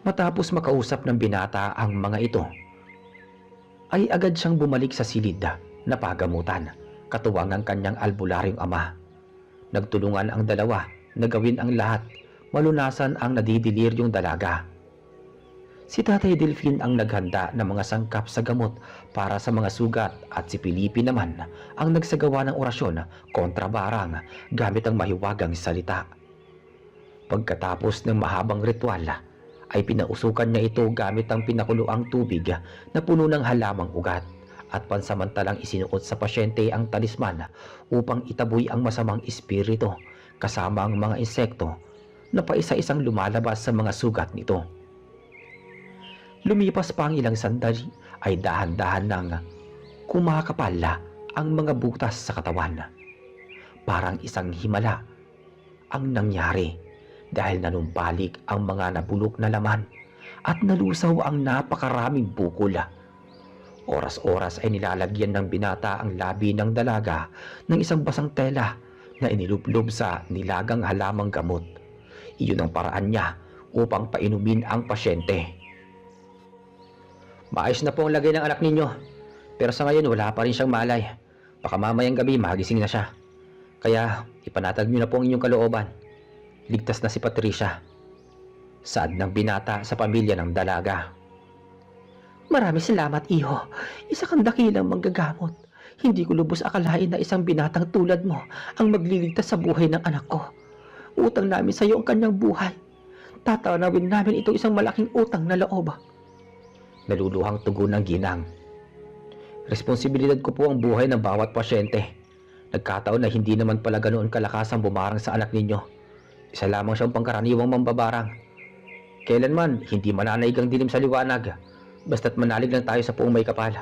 Matapos makausap ng binata ang mga ito, ay agad siyang bumalik sa silid na pagamutan, katuwang ang kanyang albularyong ama. Nagtulungan ang dalawa na gawin ang lahat, malunasan ang nadidiliryong dalaga. Si Tatay Delfin ang naghanda ng mga sangkap sa gamot para sa mga sugat at si Felipe naman ang nagsagawa ng orasyon kontra barang gamit ang mahiwagang salita. Pagkatapos ng mahabang ritual, ay pinausukan niya ito gamit ang pinakuloang tubig na puno ng halamang ugat at pansamantalang isinuot sa pasyente ang talisman upang itaboy ang masamang espiritu kasama ang mga insekto na paisa-isang lumalabas sa mga sugat nito. Lumipas pa ang ilang sandali ay dahan-dahan nang kumakapal ang mga butas sa katawan. Parang isang himala ang nangyari dahil nanumpalik ang mga nabulok na laman at nalusaw ang napakaraming bukol. Oras-oras ay nilalagyan ng binata ang labi ng dalaga ng isang basang tela na inilublob sa nilagang halamang gamot. Iyon ang paraan niya upang painumin ang pasyente. Maayos na po ang lagay ng anak ninyo. Pero sa ngayon wala pa rin siyang malay. Baka mamayang gabi magising na siya. Kaya ipanatag niyo na po ang inyong kalooban. Ligtas na si Patricia. Saad ng binata sa pamilya ng dalaga. Maraming salamat, iho. Isa kang dakilang manggagamot. Hindi ko lubos akalain na isang binatang tulad mo ang magliligtas sa buhay ng anak ko. Utang namin sa iyo ang kanyang buhay. Tatanawin namin itong isang malaking utang na loob. Naluluhang tugon ng ginang. Responsibilidad ko po ang buhay ng bawat pasyente. Nagkataon na hindi naman pala ganoon kalakas ang bumarang sa anak ninyo. Isa lamang siyang pangkaraniwang mambabarang. Kailanman, hindi mananaig ang dilim sa liwanag. Basta't manalig lang tayo sa puong may kapal.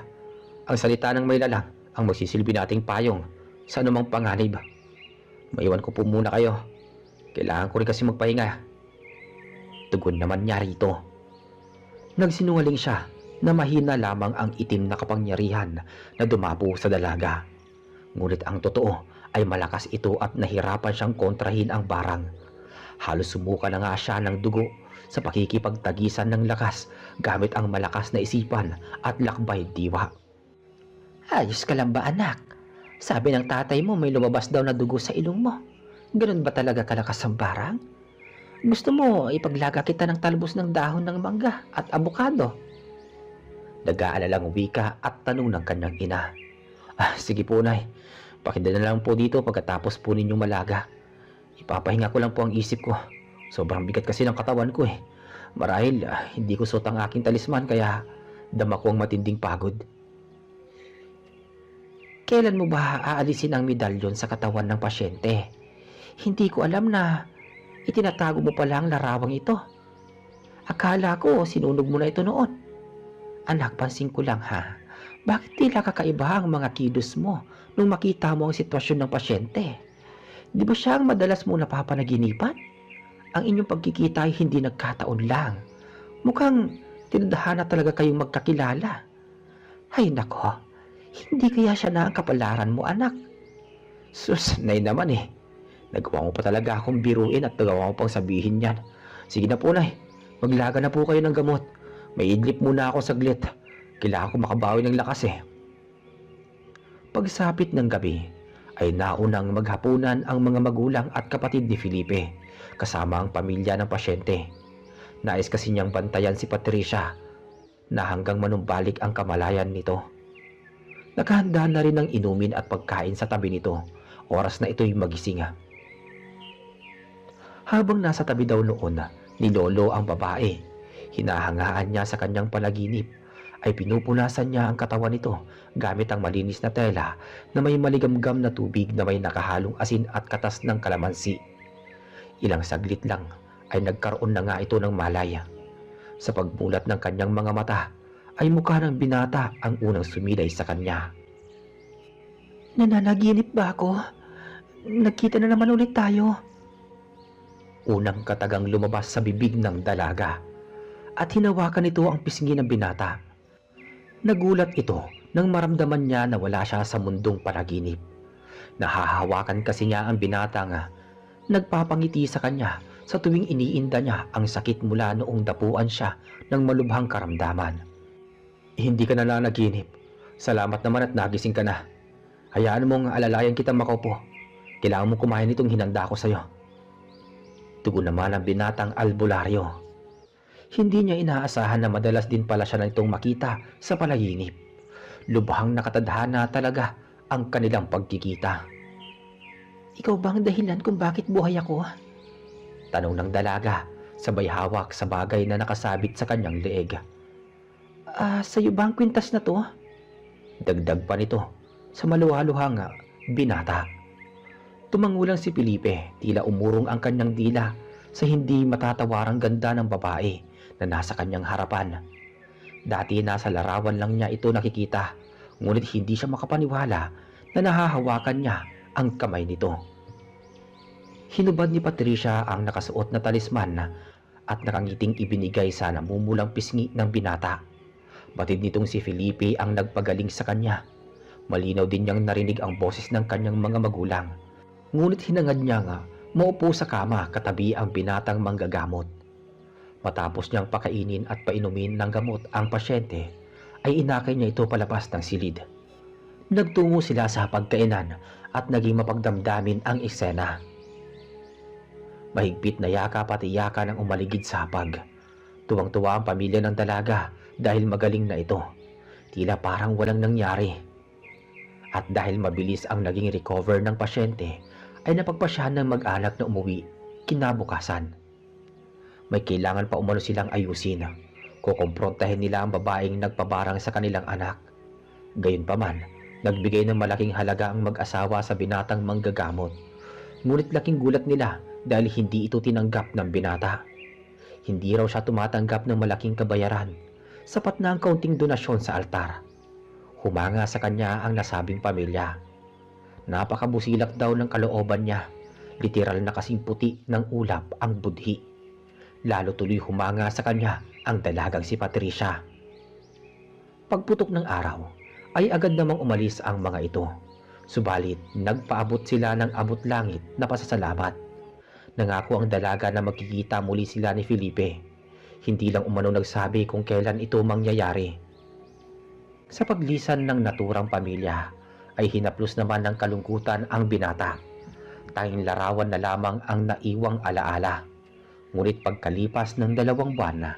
Ang salita ng may lalang ang magsisilbi nating payong sa anumang panganib. Maiwan ko po muna kayo. Kailangan ko rin kasi magpahinga. Tugon naman niya rito. Nagsinungaling siya na mahina lamang ang itim na kapangyarihan na dumapo sa dalaga. Ngunit ang totoo ay malakas ito at nahirapan siyang kontrahin ang barang. Halos sumuka na nga siya ng dugo sa pakikipagtagisan ng lakas gamit ang malakas na isipan at lakbay diwa. Ayos ka lang ba, anak? Sabi ng tatay mo may lumabas daw na dugo sa ilong mo. Ganun ba talaga kalakas ang barang? Gusto mo ipaglaga kita ng talbos ng dahon ng mangga at abukado? Nag-aalalang wika at tanong ng kanyang ina. Sige po, Nay. Pakidala na lang po dito pagkatapos po ninyong malaga. Ipapahinga ko lang po ang isip ko. Sobrang bigat kasi ng katawan ko eh. Marahil hindi ko suot ang aking talisman kaya dama ko ang matinding pagod. Kailan mo ba aalisin ang medalyon sa katawan ng pasyente? Hindi ko alam na itinatago mo pala ang larawang ito. Akala ko sinunog mo na ito noon. Anak, pansin ko lang ha. Bakit tila kakaiba ang mga kilos mo nung makita mo ang sitwasyon ng pasyente? Di ba siya ang madalas mo napapanaginipan? Ang inyong pagkikita ay hindi nagkataon lang. Mukhang tinadhana talaga kayong magkakilala. Ay nako, hindi kaya siya na ang kapalaran mo, anak? Sus, Nay naman eh. Nagawa mo pa talaga akong biruin at nagawa mo pang sabihin yan. Sige na po, Nay. Maglaga na po kayo ng gamot. May idlip muna ako saglit. Kailangan ko makabawi ng lakas eh. Pagsapit ng gabi, ay naunang maghapunan ang mga magulang at kapatid ni Felipe kasama ang pamilya ng pasyente. Nais kasi niyang bantayan si Patricia na hanggang manumbalik ang kamalayan nito. Nakahanda na rin ng inumin at pagkain sa tabi nito, oras na ito'y magising. Habang nasa tabi daw noon ni Lolo ang babae, hinahangaan niya sa kanyang panaginip ay pinupunasan niya ang katawan nito gamit ang malinis na tela na may maligamgam na tubig na may nakahalong asin at katas ng kalamansi. Ilang saglit lang ay nagkaroon na nga ito ng malaya. Sa pagmulat ng kanyang mga mata ay mukha ng binata ang unang sumilay sa kanya. Nananaginip ba ako? Nagkita na naman ulit tayo. Unang katagang lumabas sa bibig ng dalaga at hinawakan nito ang pisngi ng binata. Nagulat ito nang maramdaman niya na wala siya sa mundong panaginip. Nahahawakan kasi niya ang binata nga nagpapangiti sa kanya sa tuwing iniinda niya ang sakit mula noong dapuan siya ng malubhang karamdaman. Hindi ka nananaginip. Salamat naman at nagising ka na. Hayaan mong alalayan kitang makaupo. Kailangan mong kumain itong hinanda ko sa'yo. Tugon naman ang binatang albularyo. Hindi niya inaasahan na madalas din pala siya nitong makita sa panaginip. Lubhang nakatadhana talaga ang kanilang pagkikita. Ikaw ba ang dahilan kung bakit buhay ako? Tanong ng dalaga, sabay hawak sa bagay na nakasabit sa kanyang leeg. Sa'yo ba ang kwintas na to? Dagdag pa nito sa maluhaluhang binata. Tumangulang si Felipe, tila umurong ang kanyang dila sa hindi matatawarang ganda ng babae na nasa kanyang harapan. Dati nasa larawan lang niya ito nakikita, ngunit hindi siya makapaniwala na nahahawakan niya ang kamay nito. Hinubad ni Patricia ang nakasuot na talisman at nakangiting ibinigay sa namumulang pisngi ng binata. Batid nitong si Felipe ang nagpagaling sa kanya. Malinaw din niyang narinig ang boses ng kanyang mga magulang. Ngunit hinangad niya nga maupo sa kama katabi ang binatang manggagamot. Matapos niyang pakainin at painumin ng gamot ang pasyente, ay inakay niya ito palabas ng silid. Nagtungo sila sa pagkainan at naging mapagdamdamin ang eksena. Mahigpit na yakap at iyakan ang umaligid sa hapag. Tuwang-tuwa ang pamilya ng dalaga dahil magaling na ito. Tila parang walang nangyari. At dahil mabilis ang naging recover ng pasyente, ay napagpasyahan ng mag-anak na umuwi kinabukasan. May kailangan pa umano silang ayusin. Kukumprontahin nila ang babaeng nagpabarang sa kanilang anak. Gayunpaman, nagbigay ng malaking halaga ang mag-asawa sa binatang manggagamot. Ngunit laking gulat nila dahil hindi ito tinanggap ng binata. Hindi raw siya tumatanggap ng malaking kabayaran. Sapat na ang kaunting donasyon sa altar. Humanga sa kanya ang nasabing pamilya. Napakabusilak daw ng kalooban niya. Literal na kasing puti ng ulap ang budhi. Lalo tuloy humanga sa kanya ang dalagang si Patricia. Pagputok ng araw, ay agad namang umalis ang mga ito. Subalit, nagpaabot sila ng abot langit na pasasalamat. Nangako ang dalaga na magkikita muli sila ni Felipe. Hindi lang umano nagsabi kung kailan ito mangyayari. Sa paglisan ng naturang pamilya, ay hinaplos naman ng kalungkutan ang binata. Tanging larawan na lamang ang naiwang alaala. Ngunit pagkalipas ng 2 buwan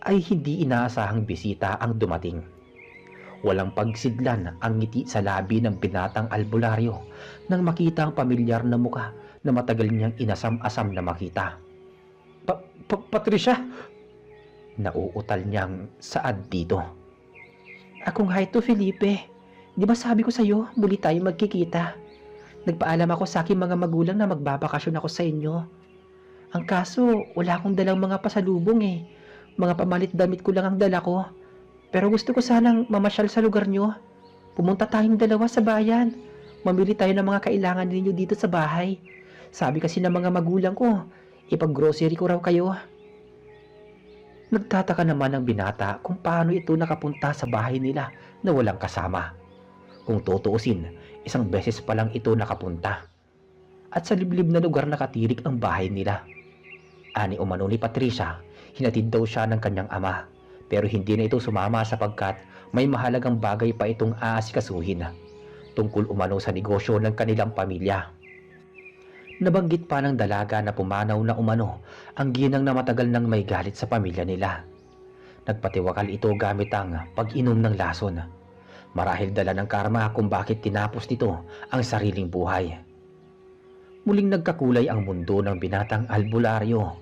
ay hindi inaasahang bisita ang dumating. Walang pagsidlan ang ngiti sa labi ng binatang albularyo nang makita ang pamilyar na muka na matagal niyang inasam-asam na makita. Patricia? Nauutal niyang saad dito. Akong hi to Felipe. Di ba sabi ko sa'yo, muli tayo magkikita? Nagpaalam ako sa aking mga magulang na magbabakasyon ako sa inyo. Ang kaso, wala akong dalang mga pasalubong eh. Mga pamalit damit ko lang ang dala ko. Pero gusto ko sanang mamasyal sa lugar nyo. Pumunta tayong dalawa sa bayan. Mamili tayo ng mga kailangan ninyo dito sa bahay. Sabi kasi ng mga magulang ko, ipag-grocery ko raw kayo. Nagtataka naman ang binata kung paano ito nakapunta sa bahay nila na walang kasama. Kung tutuusin, 1 beses pa lang ito nakapunta. At sa liblib na lugar nakatirik ang bahay nila. Ani umano ni Patricia, hinatid daw siya ng kanyang ama, pero hindi na ito sumama sapagkat may mahalagang bagay pa itong aasikasuhin. tungkol umano sa negosyo ng kanilang pamilya. Nabanggit pa ng dalaga na pumanaw na umano ang ginang na matagal nang may galit sa pamilya nila. Nagpatiwakal ito gamit ang pag-inom ng lason. Marahil dala ng karma kung bakit tinapos nito ang sariling buhay. Muling nagkakulay ang mundo ng binatang albularyo.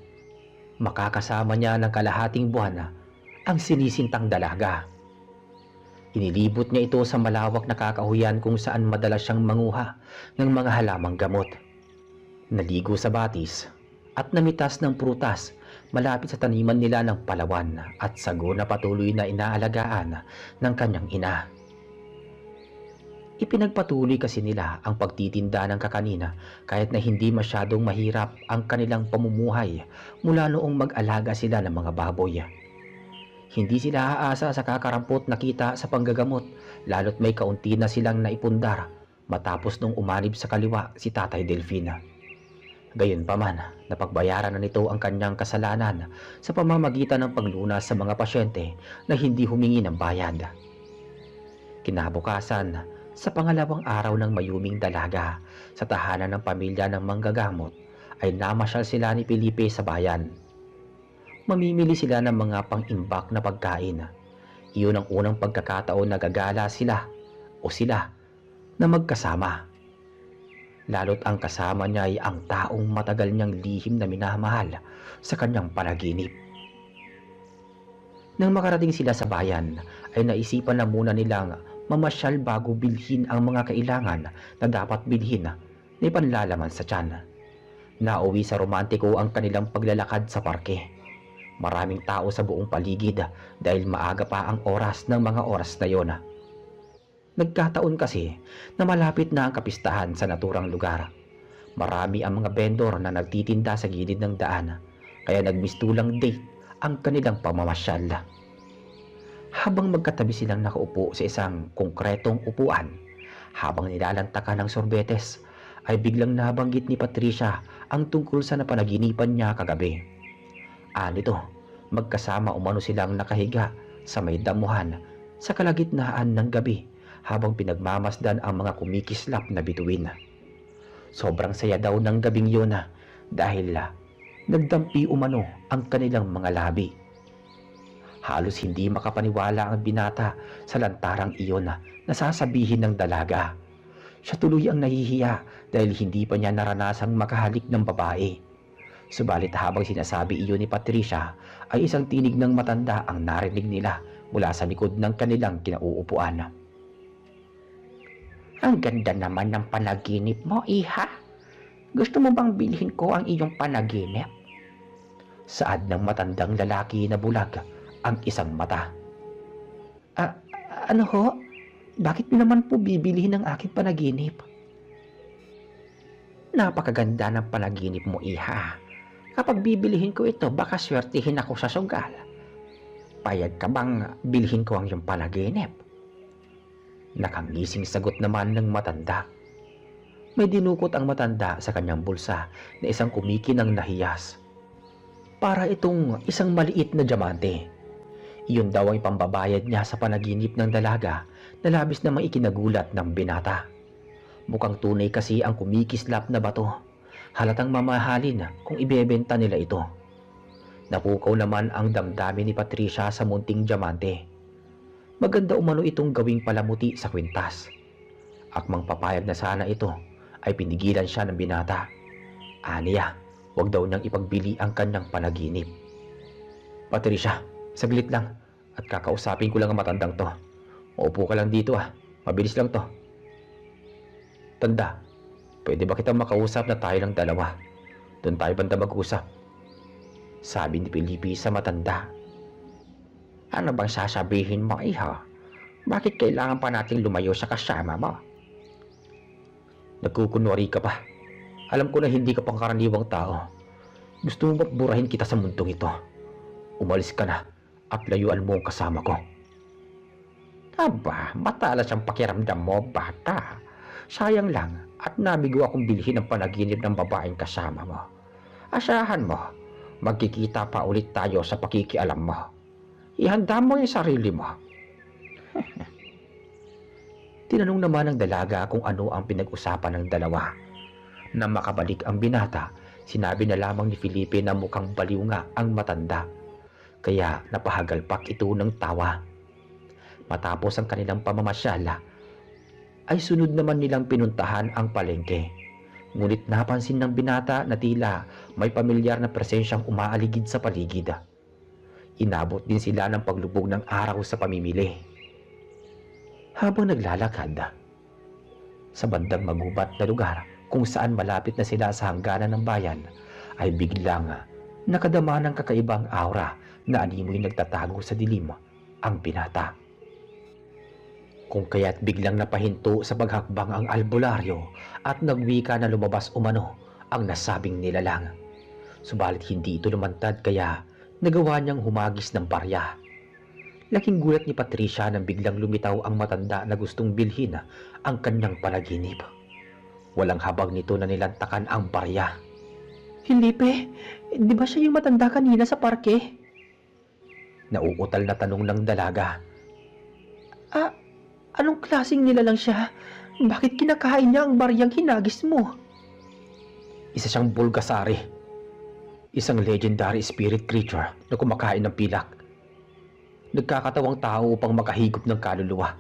Makakasama niya ng kalahating buwan ang sinisintang dalaga. Inilibot niya ito sa malawak na kakahuyan kung saan madalas siyang manguha ng mga halamang gamot. Naligo sa batis at namitas ng prutas malapit sa taniman nila ng palawan at sago na patuloy na inaalagaan ng kanyang ina. Ipinagpatuloy kasi nila ang pagtitinda ng kakanina kahit na hindi masyadong mahirap ang kanilang pamumuhay mula noong mag-alaga sila ng mga baboy. Hindi sila aasa sa kakarampot na kita sa panggagamot lalo't may kaunti na silang naipundar matapos nung umanib sa kaliwa si Tatay Delfina. Gayunpaman, napagbayaran na nito ang kanyang kasalanan sa pamamagitan ng paglunas sa mga pasyente na hindi humingi ng bayad. Kinabukasan, sa pangalawang araw ng mayuming dalaga sa tahanan ng pamilya ng manggagamot ay namasyal sila ni Felipe sa bayan. Mamimili sila ng mga pang-imbak na pagkain. Iyon ang unang pagkakataon na gagala sila na magkasama. Lalo't ang kasama niya ay ang taong matagal niyang lihim na minamahal sa kanyang panaginip. Nang makarating sila sa bayan, ay naisipan na muna nilang mamasyal bago bilhin ang mga kailangan na dapat bilhin na ipanlalaman sa tiyan. Nauwi sa romantiko ang kanilang paglalakad sa parke. Maraming tao sa buong paligid dahil maaga pa ang oras ng mga oras na yon. Nagkataon kasi na malapit na ang kapistahan sa naturang lugar. Marami ang mga vendor na nagtitinda sa gilid ng daan, kaya nagmistulang date ang kanilang pamamasyal. Habang magkatabi silang nakaupo sa isang konkretong upuan, habang nilalantakan ng sorbetes, ay biglang nabanggit ni Patricia ang tungkol sa napanaginipan niya kagabi. Anito, magkasama umano silang nakahiga sa may damuhan sa kalagitnaan ng gabi habang pinagmamasdan ang mga kumikislap na bituin. Sobrang saya daw ng gabing yun dahil nagdampi umano ang kanilang mga labi. Halos hindi makapaniwala ang binata sa lantarang iyon na sasabihin ng dalaga. Siya tuloy ang nahihiya dahil hindi pa niya naranasang makahalik ng babae. Subalit habang sinasabi iyon ni Patricia ay isang tinig ng matanda ang narinig nila mula sa likod ng kanilang kinauupuan. Ang ganda naman ng panaginip mo, iha. Gusto mo bang bilhin ko ang iyong panaginip? Saad ng matandang lalaki na bulag ang isang mata. Ano ho? Bakit naman po bibilihin ang aking panaginip? Napakaganda ng panaginip mo, iha. Kapag bibilihin ko ito, baka swertihin ako sa sugal. Payag ka bang bilhin ko ang iyong panaginip? Nakangising sagot naman ng matanda. May dinukot ang matanda sa kanyang bulsa na isang kumikinang nahiyas. Para itong isang maliit na diamante. Iyon daw ang pambabayad niya sa panaginip ng dalaga na labis namang ikinagulat ng binata. Mukhang tunay kasi ang kumikislap na bato. Halatang mamahalin kung ibebenta nila ito. Napukaw naman ang damdamin ni Patricia sa munting diamante. Maganda umano itong gawing palamuti sa kwintas. Akmang papayag na sana ito ay pinigilan siya ng binata. Aniya, huwag daw niyang ipagbili ang kanyang panaginip. Patricia, saglit lang at kakausapin ko lang ang matandang to. Maupo ka lang dito mabilis lang to. Tanda, pwede ba kitang makausap na tayo lang dalawa? Doon tayo banda mag-usap. Sabi ni Felipe sa matanda. Ano bang sasabihin mo, iha? Bakit kailangan pa nating lumayo sa kasama mo? Nagkukunwari ka pa. Alam ko na hindi ka pangkaraniwang tao. Gusto mo burahin kita sa mundong ito. Umalis ka na at layuan mo ang kasama ko. Aba, matalas ang pakiramdam mo, bata. Sayang lang at nabigo akong bilhin ang panaginip ng babaeng kasama mo. Asahan mo, magkikita pa ulit tayo sa pakikialam mo. Ihanda mo yung sarili mo. Tinanong naman ng dalaga kung ano ang pinag-usapan ng dalawa. Nang makabalik ang binata, sinabi na lamang ni Felipe na mukhang baliw nga ang matanda. Kaya napahagalpak ito ng tawa. Matapos ang kanilang pamamasyal, ay sunod naman nilang pinuntahan ang palengke. Ngunit napansin ng binata na tila may pamilyar na presensyang umaaligid sa paligid. Inabot din sila ng paglubog ng araw sa pamimili. Habang naglalakad sa bandang magubat na lugar kung saan malapit na sila sa hangganan ng bayan, ay biglang nakadama ng kakaibang aura na animoy nagtatago sa dilim ang binata. Kung kaya't biglang napahinto sa paghakbang ang albularyo at nagwika na lumabas umano ang nasabing nilalang. Subalit hindi ito lumantad kaya nagawa niyang humagis ng barya. Laking gulat ni Patricia nang biglang lumitaw ang matanda na gustong bilhin ang kanyang panaginip. Walang habag nito na nilantakan ang barya. Felipe, di ba siya yung matanda kanina sa parke? Nauutal na tanong ng dalaga. Anong klaseng nilalang siya? Bakit kinakain niya ang baryang hinagis mo? Isa siyang Bulgasari, isang legendary spirit creature na kumakain ng pilak. Nagkakatawang tao upang makahigop ng kaluluwa.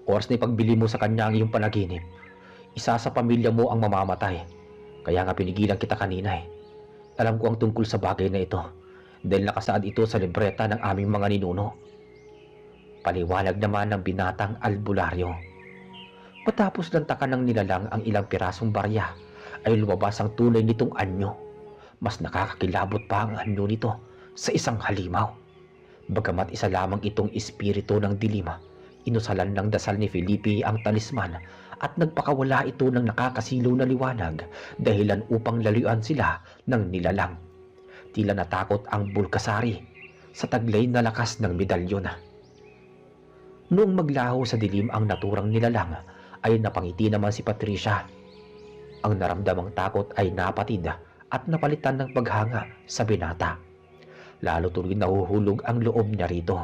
Oras na ipagbili mo sa kanya ang iyong panaginip, isa sa pamilya mo ang mamamatay. Kaya nga pinigilan kita kanina eh. Alam ko ang tungkol sa bagay na ito dahil nakasaad ito sa libreta ng aming mga ninuno. Paliwanag naman ng binatang albularyo. Matapos lantakan ng nilalang ang ilang pirasong barya, ay lumabas ang tunay nitong anyo. Mas nakakakilabot pa ang anyo nito sa isang halimaw. Bagamat isa lamang itong espiritu ng dilima, inusalan ng dasal ni Felipe ang talisman at nagpakawala ito ng nakakasilaw na liwanag dahilan upang layuan sila ng nilalang. Tila natakot ang Bulgasari sa taglay na lakas ng medalyon. Noong maglaho sa dilim ang naturang nilalang, ay napangiti naman si Patricia. Ang naramdamang takot ay napatid at napalitan ng paghanga sa binata. Lalo tuloy nahuhulog ang loob niya rito.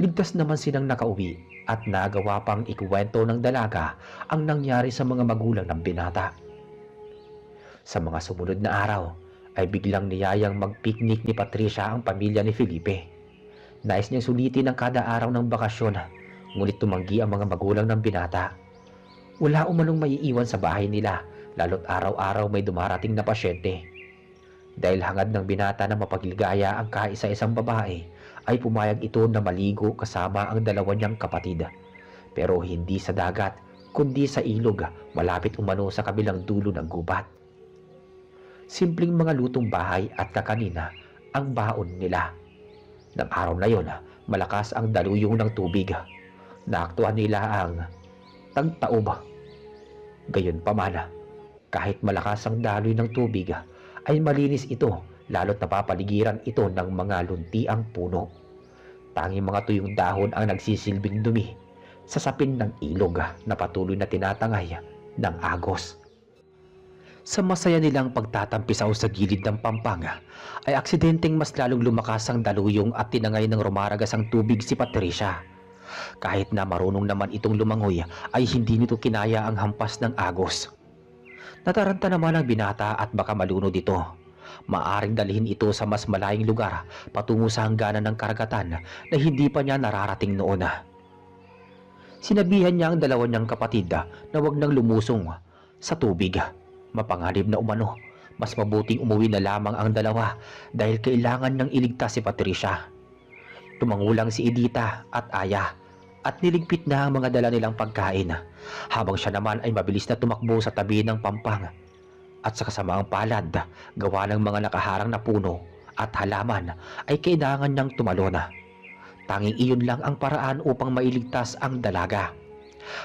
Ligtas naman silang nakauwi at nagawa pang ikuwento ng dalaga ang nangyari sa mga magulang ng binata. Sa mga sumunod na araw ay biglang niyayang mag-picnic ni Patricia ang pamilya ni Felipe. Nais niyang sulitin ang kada araw ng bakasyon, ngunit tumanggi ang mga magulang ng binata. Wala umanong maiiwan sa bahay nila, lalo't araw-araw may dumarating na pasyente. Dahil hangad ng binata na mapagligaya ang kaisa-isang babae, ay pumayag ito na maligo kasama ang dalawa niyang kapatid. Pero hindi sa dagat, kundi sa ilog malapit umano sa kabilang dulo ng gubat. Simpleng mga lutong bahay at kakanina ang baon nila. Nang araw na yon, malakas ang daluyong ng tubig. Naaktuhan nila ang tagtaob. Gayunpaman, kahit malakas ang daloy ng tubig, ay malinis ito, lalo't napapaligiran ito ng mga luntiang puno. Tanging mga tuyong dahon ang nagsisilbing dumi sa sapin ng ilog na patuloy na tinatangay ng agos. Sa masaya nilang pagtatampisaw sa gilid ng pampanga, ay aksidenteng mas lalong lumakas ang daluyong at tinangay ng rumaragas ang tubig si Patricia. Kahit na marunong naman itong lumangoy, ay hindi nito kinaya ang hampas ng agos. Nataranta naman ang binata at baka malunod ito. Maaring dalhin ito sa mas malayong lugar patungo sa hangganan ng karagatan na hindi pa niya nararating noon. Sinabihan niya ang dalawa niyang kapatid na wag nang lumusong sa tubig. Mapanganib na umano, mas mabuting umuwi na lamang ang dalawa dahil kailangan nang iligtas si Patricia. Tumangulang si Edita at Aya at niligpit na ang mga dala nilang pagkain, habang siya naman ay mabilis na tumakbo sa tabi ng pampang. At sa kasamaang palad, gawa ng mga nakaharang na puno at halaman, ay kailangan niyang tumalon. Tanging iyon lang ang paraan upang mailigtas ang dalaga.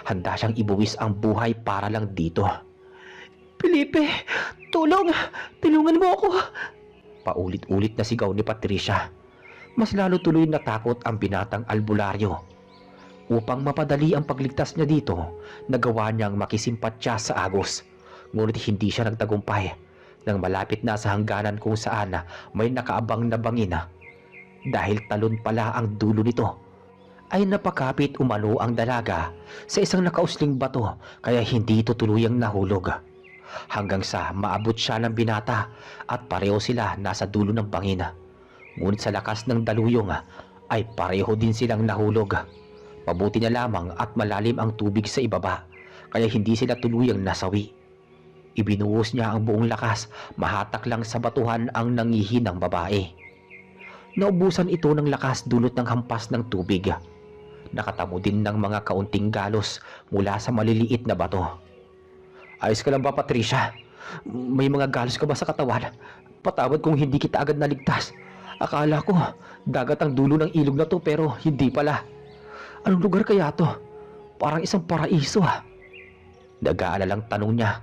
Handa siyang ibuwis ang buhay para lang dito. Felipe, tulong! Tulungan mo ako! Paulit-ulit na sigaw ni Patricia. Mas lalo tuloy natakot ang binatang albularyo. Upang mapadali ang pagligtas niya dito, nagawa niyang makisimpatya sa agos. Ngunit hindi siya nagtagumpay nang malapit na sa hangganan kung saan may nakaabang na bangin. Dahil talon pala ang dulo nito, ay napakapit umano ang dalaga sa isang nakausling bato kaya hindi ito tuluyang nahulog. Hanggang sa maabot siya ng binata at pareho sila nasa dulo ng bangin. Ngunit sa lakas ng daluyong ay pareho din silang nahulog. Mabuti na lamang at malalim ang tubig sa ibaba kaya hindi sila tuluyang nasawi. Ibinuhos niya ang buong lakas, mahatak lang sa batuhan ang nangihinang babae. Naubusan ito ng lakas dulot ng hampas ng tubig. Nakatamo din ng mga kaunting galos mula sa maliliit na bato. Ayos ka lang ba, Patricia? May mga galos ka ba sa katawan? Patawad kung hindi kita agad naligtas. Akala ko dagat ang dulo ng ilog na to pero hindi pala. Anong lugar kaya to? Parang isang paraiso ha. Nag-aalalang tanong niya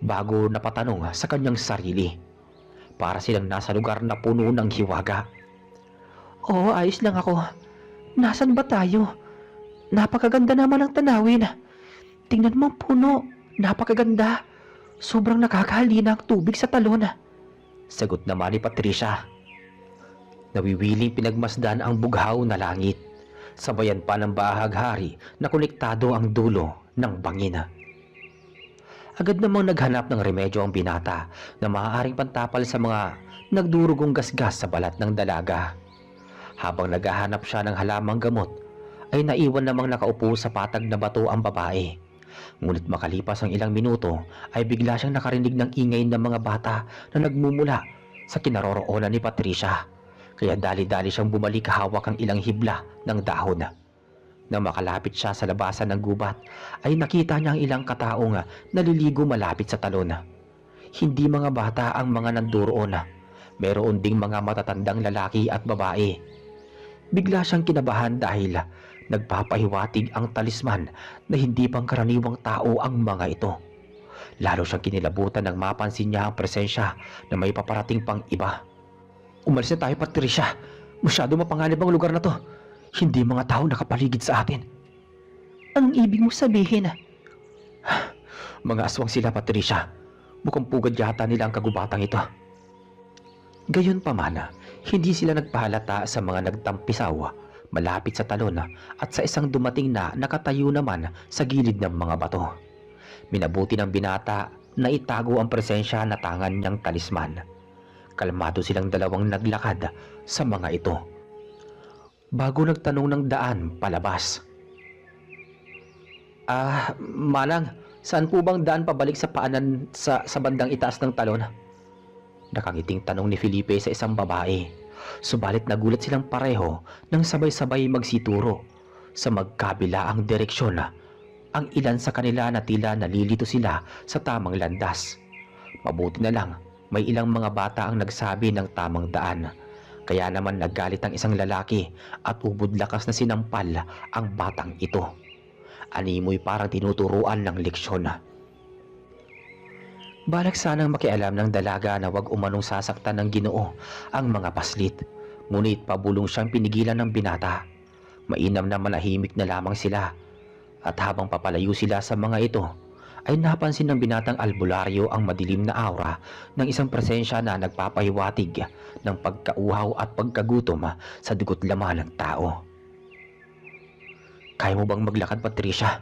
bago napatanong sa kanyang sarili. Para silang nasa lugar na puno ng hiwaga. Oo, ayos lang ako. Nasaan ba tayo? Napakaganda naman ang tanawin. Tingnan mo ang puno. Napakaganda. Sobrang nakakahalina ang tubig sa talon. Sagot naman ni Patricia. Nawiwiling pinagmasdan ang bughaw na langit. Sabayan pa ng bahaghari na konektado ang dulo ng bangin. Agad namang naghanap ng remedyo ang binata na maaaring pantapal sa mga nagdurugong gasgas sa balat ng dalaga. Habang naghahanap siya ng halamang gamot, ay naiwan namang nakaupo sa patag na bato ang babae. Ngunit makalipas ang ilang minuto, ay bigla siyang nakarinig ng ingay ng mga bata na nagmumula sa kinaroroonan ni Patricia. Kaya dali-dali siyang bumalik hawak ang ilang hibla ng dahon. Nang makalapit siya sa labasan ng gubat, ay nakita niya ang ilang kataong naliligo malapit sa talon. Hindi mga bata ang mga nanduroon. Meron ding mga matatandang lalaki at babae. Bigla siyang kinabahan dahil nagpapahiwatig ang talisman na hindi pang karaniwang tao ang mga ito. Lalo siyang kinilabutan nang mapansin niya ang presensya na may paparating pang iba. Umalis na tayo, Patricia. Masyado mapanganib ang lugar na to. Hindi mga tao nakapaligid sa atin. Anong ibig mo sabihin? Mga aswang sila, Patricia. Mukhang pugad yata nila ang kagubatang ito. Gayunpaman, hindi sila nagpahalata sa mga nagtampisaw malapit sa talon at sa isang dumating na nakatayo naman sa gilid ng mga bato. Minabuti ng binata na itago ang presensya na tangan niyang talisman. Kalmado silang dalawang naglakad sa mga ito. Bago nagtanong ng daan palabas. Manang, saan po bang daan pabalik sa paanan sa bandang itaas ng talon? Nakangiting tanong ni Felipe sa isang babae. Subalit nagulat silang pareho nang sabay-sabay magsituro sa magkabilaang direksyon. Ang ilan sa kanila na tila nalilito sila sa tamang landas. Mabuti na lang may ilang mga bata ang nagsabi ng tamang daan. Kaya naman naggalit ang isang lalaki at ubod lakas na sinampal ang batang ito. Animoy parang tinuturuan ng leksyon. Balak sanang makialam ng dalaga na wag umanong sasaktan ng Ginoo ang mga paslit. Ngunit pabulong siyang pinigilan ng binata. Mainam na manahimik na lamang sila. At habang papalayo sila sa mga ito, ay napansin ng binatang albularyo ang madilim na aura ng isang presensya na nagpapahiwatig ng pagkauhaw at pagkagutom sa dugot laman ng tao. Kaya mo bang maglakad, Patricia?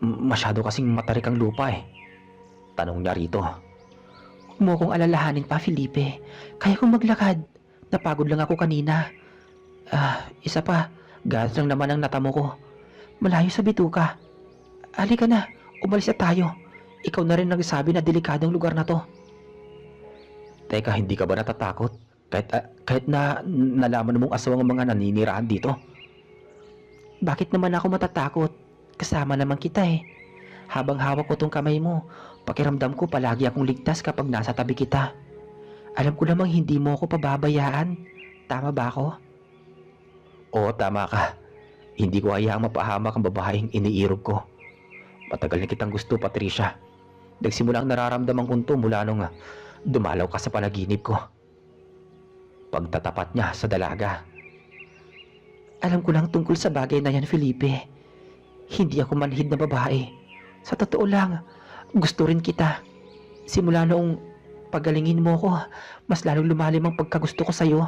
Masyado kasing matarik ang lupa eh. Tanong niya rito. Huwag mo akong alalahanin pa, Felipe. Kaya kong maglakad. Napagod lang ako kanina. Isa pa, gas lang naman ang natamo ko. Malayo sa bituka. Halika na, umalis na tayo. Ikaw na rin nagsabi na delikadong lugar na to. Teka, hindi ka ba natatakot? Kahit na nalaman mong aswang ang mga naninirahan dito? Bakit naman ako matatakot? Kasama naman kita eh. Habang hawak ko tong kamay mo, pakiramdam ko palagi akong ligtas kapag nasa tabi kita. Alam ko namang hindi mo ako pababayaan. Tama ba ako? Oo, tama ka. Hindi ko hayaang mapahamak ang babaeng iniirog ko. Matagal na kitang gusto, Patricia. Nagsimula ang nararamdaman ko to mula nung dumalaw ka sa panaginip ko. Pagtatapat niya sa dalaga. Alam ko lang tungkol sa bagay na yan, Felipe. Hindi ako manhid na babae. Sa totoo lang, gusto rin kita. Simula noong pagalingin mo ko, mas lalong lumalim ang pagkagusto ko sa'yo.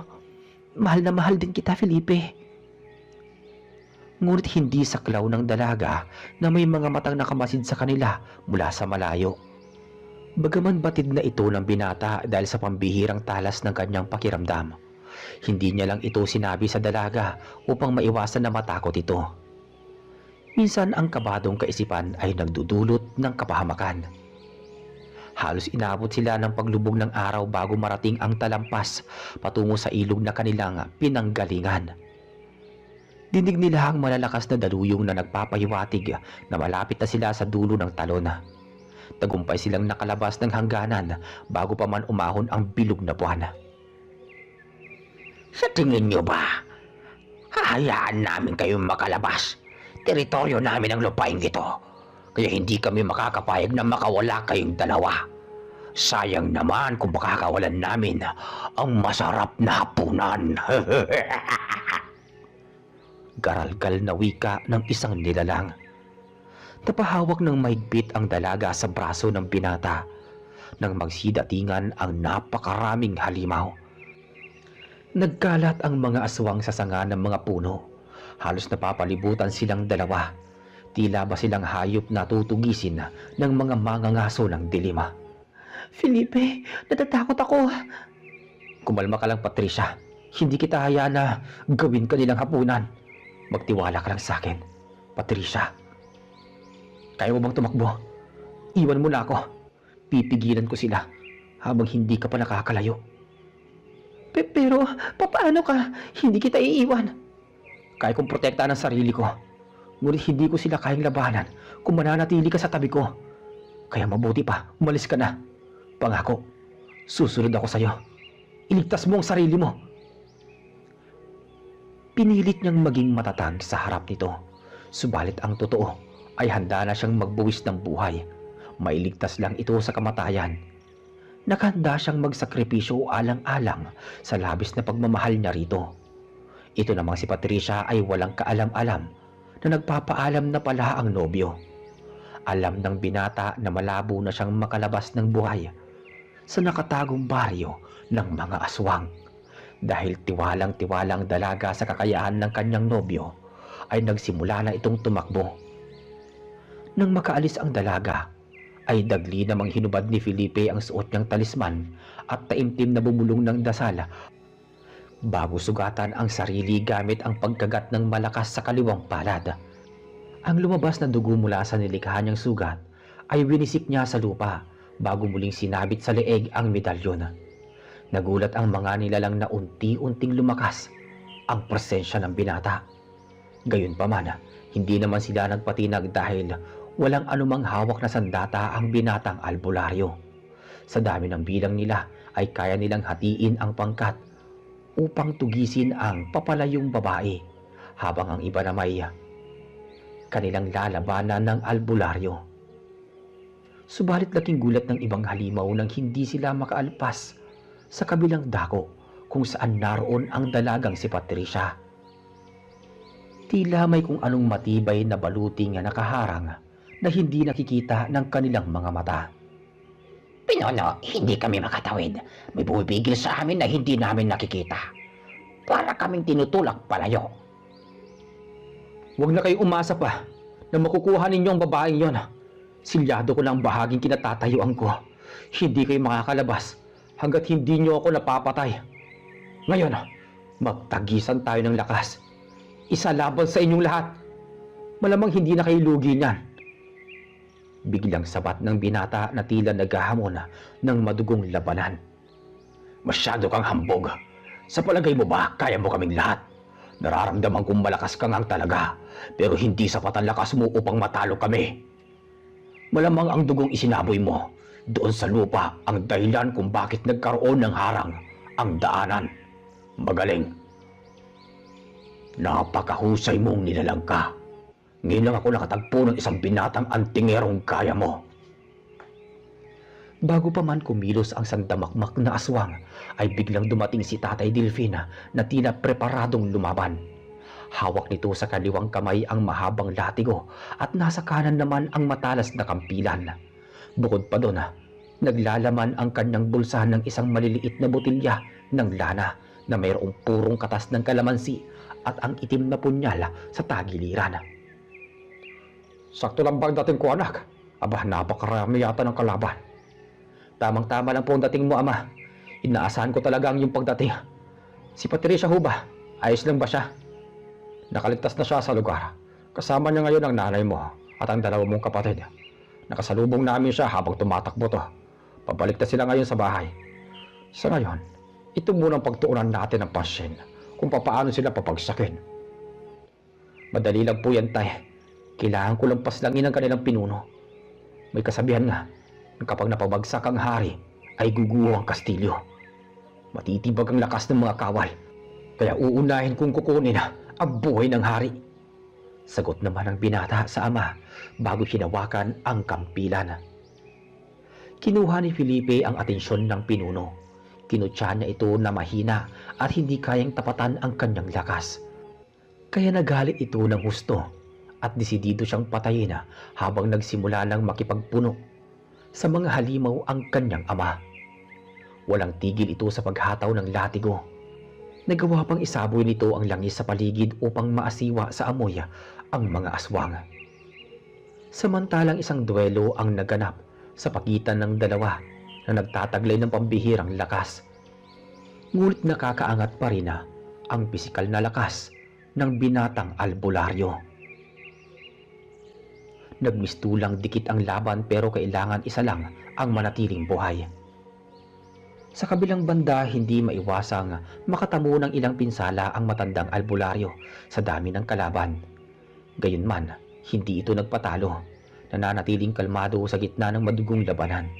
Mahal na mahal din kita, Felipe. Ngunit hindi saklaw ng dalaga na may mga matang nakamasid sa kanila mula sa malayo. Bagaman batid na ito ng binata dahil sa pambihirang talas ng kanyang pakiramdam, hindi niya lang ito sinabi sa dalaga upang maiwasan na matakot ito. Minsan ang kabadong kaisipan ay nagdudulot ng kapahamakan. Halos inabot sila ng paglubog ng araw bago marating ang talampas patungo sa ilog na kanilang pinanggalingan. Dinig nila ang malalakas na daluyong na nagpapahiwatig na malapit na sila sa dulo ng talon. Tagumpay silang nakalabas ng hangganan bago pa man umahon ang bilog na buwan. Sa tingin niyo ba, hahayaan namin kayong makalabas? Teritoryo namin ang lupain ito, kaya hindi kami makakapayag na makawala kayong dalawa. Sayang naman kung makakawalan namin ang masarap na hapunan. Garalgal na wika ng isang nilalang. Napahawak ng mahigpit ang dalaga sa braso ng binata nang magsidatingan ang napakaraming halimaw. Nagkalat ang mga aswang sa sanga ng mga puno. Halos napapalibutan silang dalawa. Tila ba silang hayop na tutugisin ng mga mangangaso ng dilima. Felipe, natatakot ako. Kumalma ka lang, Patricia. Hindi kita hayaan na gawin ka nilang hapunan. Magtiwala ka lang sa akin, Patricia. Kaya mo bang tumakbo? Iwan mo na ako. Pipigilan ko sila habang hindi ka pa nakakalayo. Pero, paano ka? Hindi kita iiwan. Kaya kong protektahan ang sarili ko. Ngunit hindi ko sila kayang labanan kung mananatili ka sa tabi ko. Kaya mabuti pa, umalis ka na. Pangako, susunod ako sa'yo. Iligtas mo ang sarili mo. Pinilit niyang maging matatag sa harap nito. Subalit ang totoo ay handa na siyang magbuwis ng buhay. Mailigtas lang ito sa kamatayan. Nakahanda siyang magsakripisyo o alang-alang sa labis na pagmamahal niya rito. Ito namang si Patricia ay walang kaalam-alam na nagpapaalam na pala ang nobyo. Alam ng binata na malabo na siyang makalabas ng buhay sa nakatagong baryo ng mga aswang. Dahil tiwalang-tiwalang dalaga sa kakayahan ng kanyang nobyo, ay nagsimula na itong tumakbo. Nang makaalis ang dalaga, ay dagli namang hinubad ni Felipe ang suot niyang talisman at taimtim na bumulong ng dasal bago sugatan ang sarili gamit ang pagkagat ng malakas sa kaliwang palad. Ang lumabas na dugo mula sa nilikha niyang sugat ay winisik niya sa lupa bago muling sinabit sa leeg ang medalyon. Nagulat ang mga nilalang na unti-unting lumakas ang presensya ng binata. Gayunpaman, hindi naman sila nagpatinag dahil walang anumang hawak na sandata ang binatang albularyo. Sa dami ng bilang nila ay kaya nilang hatiin ang pangkat upang tugisin ang papalayong babae, habang ang iba na may kanilang lalabanan ng albularyo. Subalit laking gulat ng ibang halimaw nang hindi sila makaalpas sa kabilang dako kung saan naroon ang dalagang si Patricia. Tila may kung anong matibay na baluting na nakaharang na hindi nakikita ng kanilang mga mata. Pinono, hindi kami makatawid. May bumibigil sa amin na hindi namin nakikita. Para kaming tinutulak palayo. Huwag na kayong umasa pa na makukuha ninyo ang babaeng yon. Silyado ko lang ang bahaging kinatatayuan ko. Hindi kayo makakalabas hanggat hindi nyo ako napapatay. Ngayon, magtagisan tayo ng lakas. Isa laban sa inyong lahat. Malamang hindi na kayo lugi niyan. Biglang sabat ng binata na tila naghahamon ng madugong labanan. Masyado kang hambog. Sa palagay mo ba, kaya mo kaming lahat? Nararamdaman kong malakas ka ngang talaga, pero hindi sapat ang lakas mo upang matalo kami. Malamang ang dugong isinaboy mo doon sa lupa ang dahilan kung bakit nagkaroon ng harang ang daanan. Magaling. Napakahusay mong nilalang ka. Ngayon lang ako nakatagpo ng isang binatang antingerong kaya mo. Bago pa man kumilos ang sandamakmak na aswang, ay biglang dumating si Tatay Delfina na tila preparadong lumaban. Hawak nito sa kaliwang kamay ang mahabang latigo at nasa kanan naman ang matalas na kampilan. Bukod pa doon, naglalaman ang kanyang bulsa ng isang maliliit na botilya ng lana na mayroong purong katas ng kalamansi at ang itim na punyal sa tagiliran. Sakto lang bang dating ko, anak? Aba, napakarami yata ng kalaban. Tamang-tama lang po ang dating mo, ama. Inaasahan ko talaga ang iyong pagdating. Si Patricia ho ba? Ayos lang ba siya? Nakaligtas na siya sa lugar. Kasama niya ngayon ang nanay mo at ang dalawa mong kapatid. Nakasalubong namin siya habang tumatakbo to. Pabalik na sila ngayon sa bahay. Sa ngayon, ito munang pagtuunan natin ng pansin kung papaano sila papagsakin. Madali lang po yan, tay. Kailangan ko lang paslangin ang kanilang pinuno. May kasabihan nga, na kapag napabagsak ang hari, ay guguho ang kastilyo. Matitibag ang lakas ng mga kawal, kaya uunahin kong kukunin ang buhay ng hari. Sagot naman ng binata sa ama bago hinawakan ang kampilan. Kinuha ni Felipe ang atensyon ng pinuno. Kinutya niya ito na mahina at hindi kayang tapatan ang kanyang lakas. Kaya nagalit ito ng husto at desidido siyang patayin habang nagsimula ng makipagpuno sa mga halimaw ang kanyang ama. Walang tigil ito sa paghataw ng latigo. Nagawa pang isaboy nito ang langis sa paligid upang maasiwa sa amoy ang mga aswang. Samantalang isang duelo ang naganap sa pagitan ng dalawa na nagtataglay ng pambihirang lakas. Ngunit nakakaangat pa rin ang pisikal na lakas ng binatang albularyo. Nagmistulang dikit ang laban pero kailangan isa lang ang manatiling buhay. Sa kabilang banda, hindi maiwasang makatamo ng ilang pinsala ang matandang albularyo sa dami ng kalaban. Gayunman, hindi ito nagpatalo. Nananatiling kalmado sa gitna ng madugong labanan.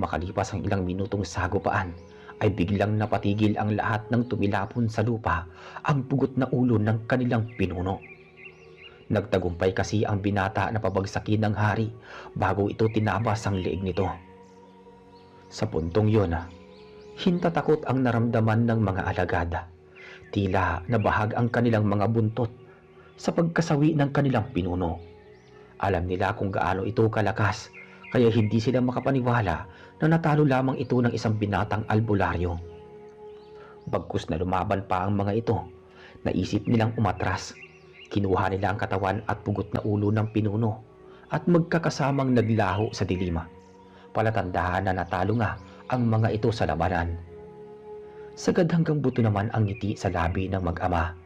Makalipas ang ilang minutong sagupaan, ay biglang napatigil ang lahat ng tumilapon sa lupa ang pugot na ulo ng kanilang pinuno. Nagtagumpay kasi ang binata na pabagsakin ng hari bago ito tinabas ang leeg nito. Sa puntong yun, hintatakot ang naramdaman ng mga alagad. Tila nabahag ang kanilang mga buntot sa pagkasawi ng kanilang pinuno. Alam nila kung gaano ito kalakas, kaya hindi sila makapaniwala na natalo lamang ito ng isang binatang albularyo. Bagkus na lumaban pa ang mga ito, naisip nilang umatras. Kinuha nila ang katawan at pugot na ulo ng pinuno at magkakasamang naglaho sa dilima. Palatandaan na natalo nga ang mga ito sa labanan. Sagad hanggang buto naman ang ngiti sa labi ng mag-ama.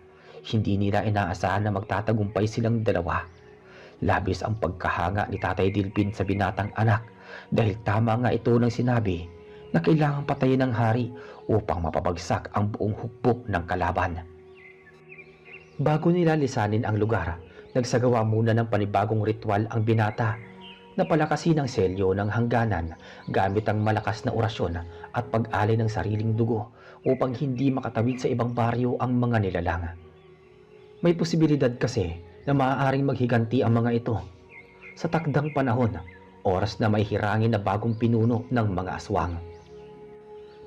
Hindi nila inaasahan na magtatagumpay silang dalawa. Labis ang pagkahanga ni Tatay Dilpin sa binatang anak dahil tama nga ito ng sinabi na kailangang patayin ng hari upang mapabagsak ang buong hukbo ng kalaban. Bago nila lisanin ang lugar, nagsagawa muna ng panibagong ritual ang binata na palakasin ang selyo ng hangganan gamit ang malakas na orasyon at pag-alay ng sariling dugo upang hindi makatawid sa ibang baryo ang mga nilalang. May posibilidad kasi na maaaring maghiganti ang mga ito. Sa takdang panahon, oras na may hirangin na bagong pinuno ng mga aswang.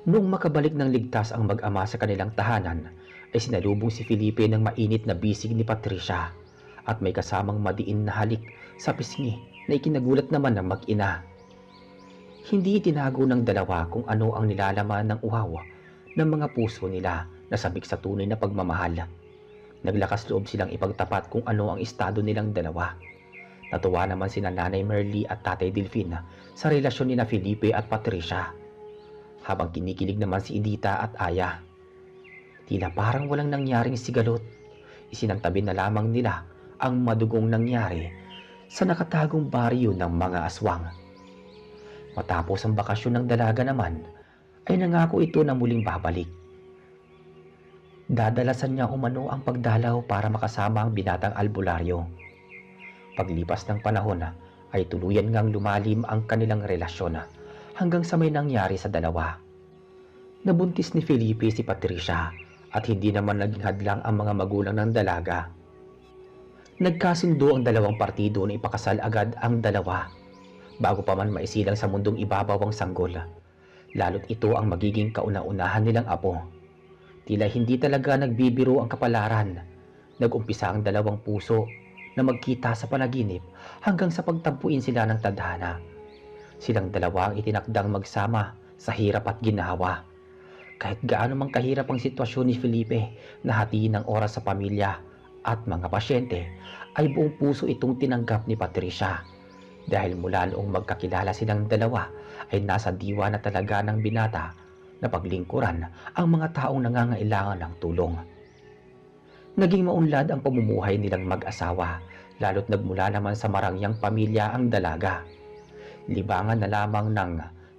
Noong makabalik ng ligtas ang mag-ama sa kanilang tahanan, ay sinalubong si Felipe ng mainit na bisig ni Patricia at may kasamang madiin na halik sa pisngi na ikinagulat naman ng mag-ina. Hindi itinago ng dalawa kung ano ang nilalaman ng uhaw ng mga puso nila na sabik sa tunay na pagmamahal. Naglakas loob silang ipagtapat kung ano ang estado nilang dalawa. Natuwa naman sina Nanay Merly at Tatay Delfin sa relasyon ni na Felipe at Patricia. Habang kinikilig naman si Edita at Aya. Tila parang walang nangyaring sigalot. Isinantabi na lamang nila ang madugong nangyari sa nakatagong baryo ng mga aswang. Matapos ang bakasyon ng dalaga naman, ay nangako ito na muling babalik. Dadalasan niya umano ang pagdalaw para makasama ang binatang albularyo. Paglipas ng panahon ay tuluyan ngang lumalim ang kanilang relasyon hanggang sa may nangyari sa dalawa. Nabuntis ni Felipe si Patricia at hindi naman naging hadlang ang mga magulang ng dalaga. Nagkasundo ang dalawang partido na ipakasal agad ang dalawa bago pa man maisilang sa mundong ibabaw ang sanggol. Lalo't ito ang magiging kauna-unahan nilang apo. Tila hindi talaga nagbibiro ang kapalaran. Nag-umpisa ang dalawang puso na magkita sa panaginip hanggang sa pagtagpuin sila ng tadhana. Silang dalawa ang itinakdang magsama sa hirap at ginhawa. Kahit gaano mang kahirap ang sitwasyon ni Felipe na hatiin ng oras sa pamilya at mga pasyente, ay buong puso itong tinanggap ni Patricia. Dahil mula noong magkakilala silang dalawa ay nasa diwa na talaga ng binata na paglingkuran ang mga taong nangangailangan ng tulong. Naging maunlad ang pamumuhay nilang mag-asawa, lalo't nagmula naman sa marangyang pamilya ang dalaga. Libangan na lamang ng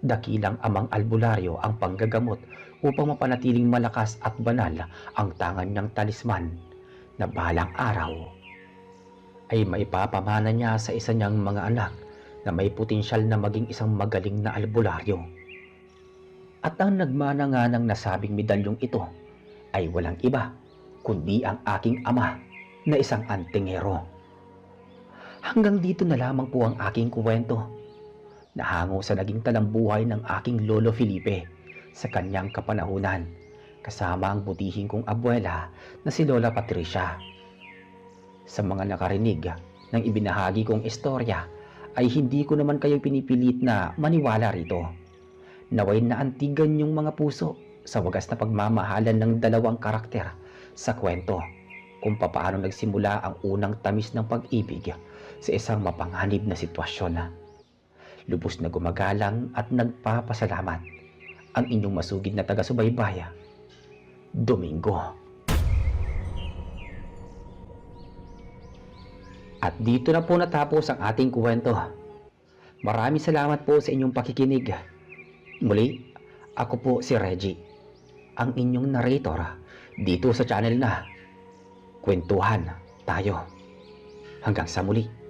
dakilang amang albularyo ang panggagamot upang mapanatiling malakas at banal ang tangan niyang talisman na balang araw ay maipapamana niya sa isa niyang mga anak na may potensyal na maging isang magaling na albularyo. At ang nagmana nga ng nasabing medalyong ito ay walang iba kundi ang aking ama na isang antingero. Hanggang dito na lamang po ang aking kwento. Nahango sa naging talambuhay ng aking lolo Felipe sa kanyang kapanahunan, kasama ang butihing kong abuela na si Lola Patricia. Sa mga nakarinig ng ibinahagi kong istorya, ay hindi ko naman kayo pinipilit na maniwala rito. Naway naantigan yung mga puso sa wagas na pagmamahalan ng dalawang karakter sa kwento kung papaano nagsimula ang unang tamis ng pag-ibig sa isang mapanganib na sitwasyon. Lubos na gumagalang at nagpapasalamat ang inyong masugid na taga-subaybay, Domingo. At dito na po natapos ang ating kwento. Maraming salamat po sa inyong pakikinig. Muli, ako po si Reggie, ang inyong narrator dito sa channel na Kwentuhan Tayo. Hanggang sa muli.